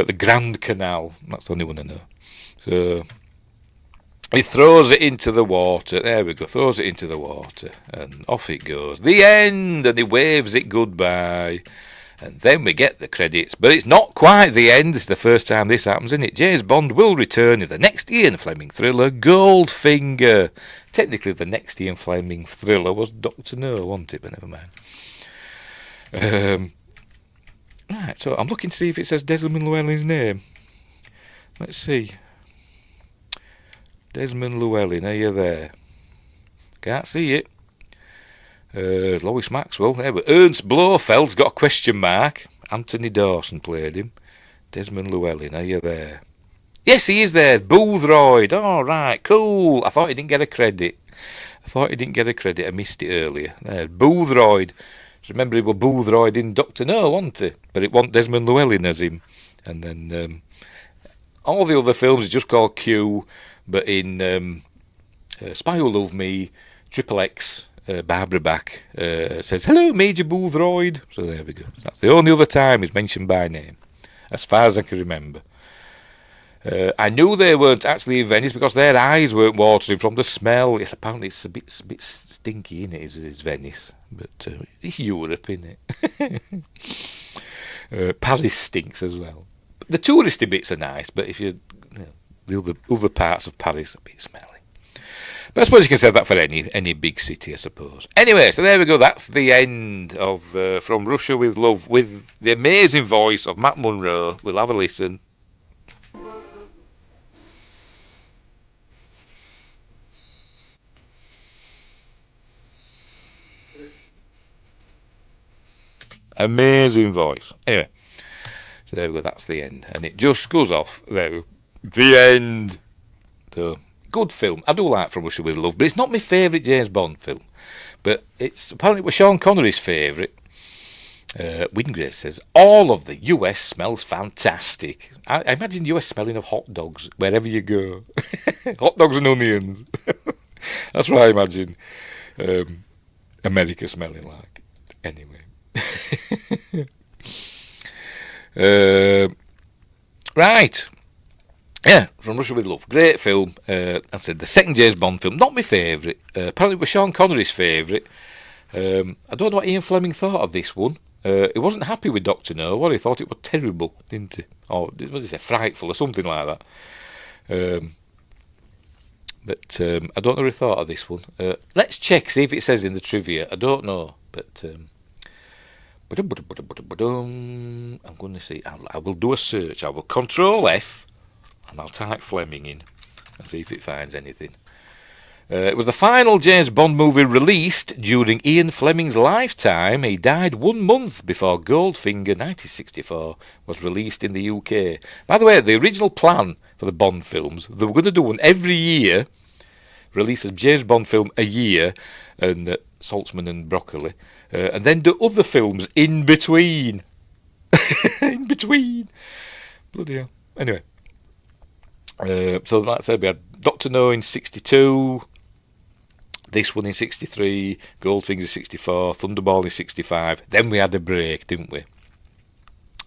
The Grand Canal, that's the only one I know. So he throws it into the water. There we go. Throws it into the water, and off it goes. The end, and he waves it goodbye. And then we get the credits, but it's not quite the end. This is the first time this happens, isn't it? James Bond will return in the next Ian Fleming thriller, Goldfinger. Technically, the next Ian Fleming thriller was Doctor No, wasn't it? But never mind. Right, so I'm looking to see if it says Desmond Llewellyn's name. Let's see. Desmond Llewellyn, are you there? Can't see it. Lois Maxwell. There, but Ernst Blofeld's got a question mark. Anthony Dawson played him. Desmond Llewellyn, are you there? Yes, he is there. Boothroyd. All right, cool. I thought he didn't get a credit. I missed it earlier. There, Boothroyd. Remember, he was Boothroyd in Doctor No, wasn't he? But it wasn't Desmond Llewellyn as him. And then all the other films are just called Q. But in Spy Who Loved Me, Triple X, Barbara Bach says, hello, Major Boothroyd. So there we go. That's the only other time he's mentioned by name, as far as I can remember. I knew they weren't actually in Venice because their eyes weren't watering from the smell. Yes, apparently it's a bit stinky, isn't it? It's Venice. But it's Europe, isn't it? Paris stinks as well. The touristy bits are nice, but if the other parts of Paris are a bit smelly. But I suppose you can say that for any big city, I suppose. Anyway, so there we go. That's the end of From Russia with Love, with the amazing voice of Matt Munro. We'll have a listen. Amazing voice. Anyway, so there we go. That's the end, and it just goes off. There we go. The end. So good film. I do like From Russia with Love, but it's not my favourite James Bond film. But it's apparently was Sean Connery's favourite. Wingray says all of the US smells fantastic. I imagine the US smelling of hot dogs wherever you go. Hot dogs and onions. That's what I imagine America smelling like. Anyway. Right. Yeah, From Russia with Love. Great film. I said the second James Bond film. Not my favourite. Apparently it was Sean Connery's favourite. I don't know what Ian Fleming thought of this one. He wasn't happy with Dr. No. What he thought it was terrible, didn't he? Or what did he say? Frightful or something like that. But I don't know what he thought of this one. Let's check, see if it says in the trivia. I don't know, but I'm going to see. I will do a search. I will Control F, and I'll type Fleming in and see if it finds anything. It was the final James Bond movie released during Ian Fleming's lifetime. He died 1 month before Goldfinger 1964 was released in the UK. By the way, the original plan for the Bond films, they were going to do one every year, release a James Bond film a year, and Saltzman and Broccoli, and then do other films in between. In between. Bloody hell. Anyway. So like I said, we had Dr. No in 62, this one in 63, Goldfinger 64, Thunderball in 65. Then we had a break, didn't we?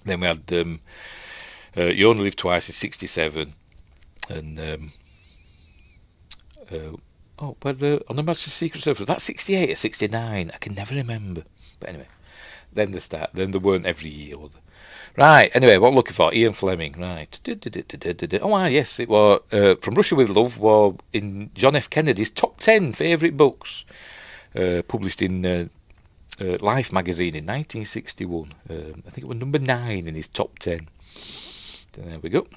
Then we had You Only Live Twice in 67, and on the Master's Secret Service, that's 68 or 69. I can never remember. But anyway, then they weren't every year, were they? Right, anyway, what I'm looking for, Ian Fleming, right. Oh, yes, it was From Russia with Love was in John F. Kennedy's top 10 favourite books, published in Life magazine in 1961. I think it was number 9 in his top 10. So there we go.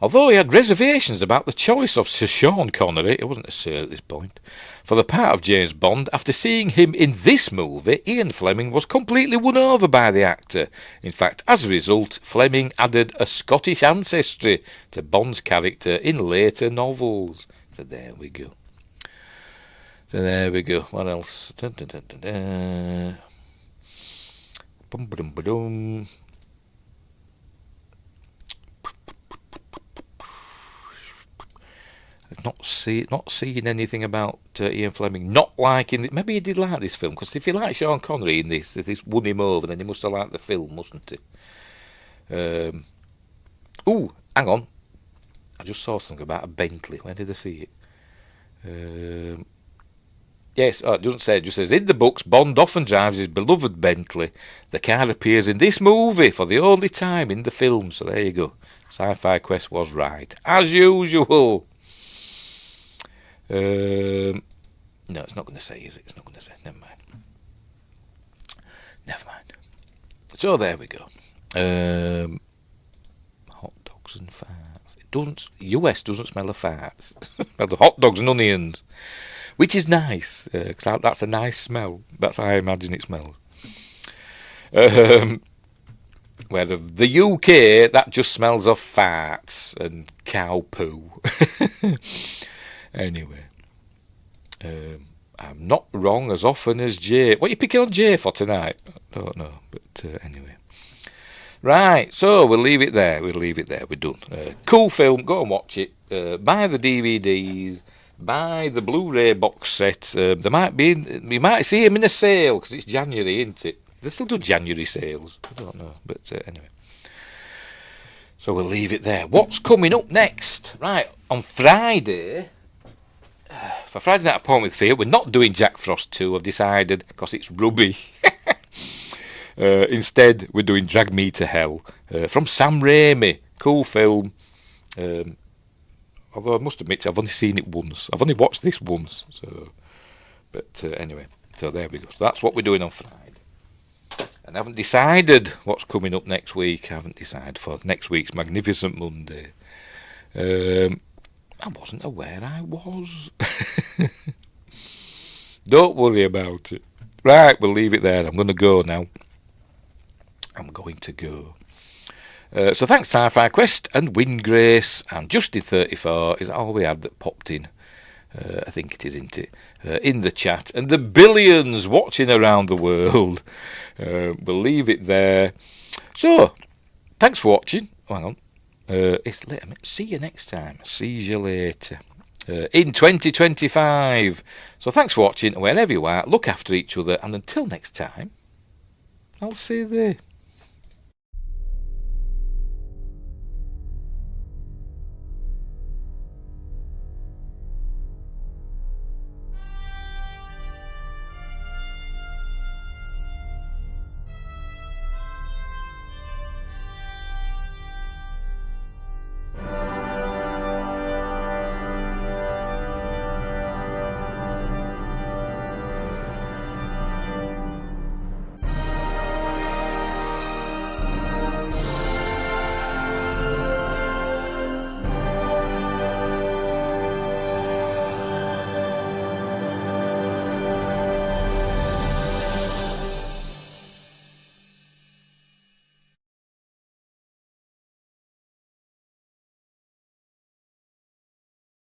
Although he had reservations about the choice of Sir Sean Connery, it wasn't a Sir at this point, for the part of James Bond, after seeing him in this movie, Ian Fleming was completely won over by the actor. In fact, as a result, Fleming added a Scottish ancestry to Bond's character in later novels. So there we go. What else? Not seeing anything about Ian Fleming not liking it. Maybe he did like this film, because if he liked Sean Connery in this, if this won him over, then he must have liked the film, mustn't he? Hang on. I just saw something about a Bentley. Where did I see it? Yes, it doesn't say. It just says, in the books, Bond often drives his beloved Bentley. The car appears in this movie for the only time in the film. So there you go. Sci-Fi Quest was right, as usual. No, it's not going to say, is it? It's not going to say. Never mind. So there we go. Hot dogs and farts. US doesn't smell of farts. It smells of hot dogs and onions, which is nice. 'Cause that's a nice smell. That's how I imagine it smells. Where the UK, that just smells of farts and cow poo. Anyway, I'm not wrong as often as Jay. What are you picking on Jay for tonight? I don't know, but anyway. Right, so we'll leave it there. We're done. Cool film. Go and watch it. Buy the DVDs. Buy the Blu-ray box set. You might see him in a sale because it's January, isn't it? They still do January sales. I don't know, but anyway. So we'll leave it there. What's coming up next? Right, on Friday. For Friday Night Appointment with Fear, we're not doing Jack Frost 2, I've decided, because it's rubbish. Instead, we're doing Drag Me to Hell from Sam Raimi. Cool film. Although I must admit, I've only seen it once. I've only watched this once. But anyway, so there we go. So that's what we're doing on Friday. And I haven't decided what's coming up next week. I haven't decided for next week's Magnificent Monday. I wasn't aware I was. Don't worry about it. Right, we'll leave it there. I'm going to go now. I'm going to go. So thanks Sci-Fi Quest and Windgrace and Justin34. Is that all we had that popped in? I think it is, isn't it? In the chat. And the billions watching around the world. We'll leave it there. So, thanks for watching. Oh, hang on. It's late. See you next time. See you later. In 2025. So thanks for watching. Wherever you are, look after each other. And until next time, I'll see you there.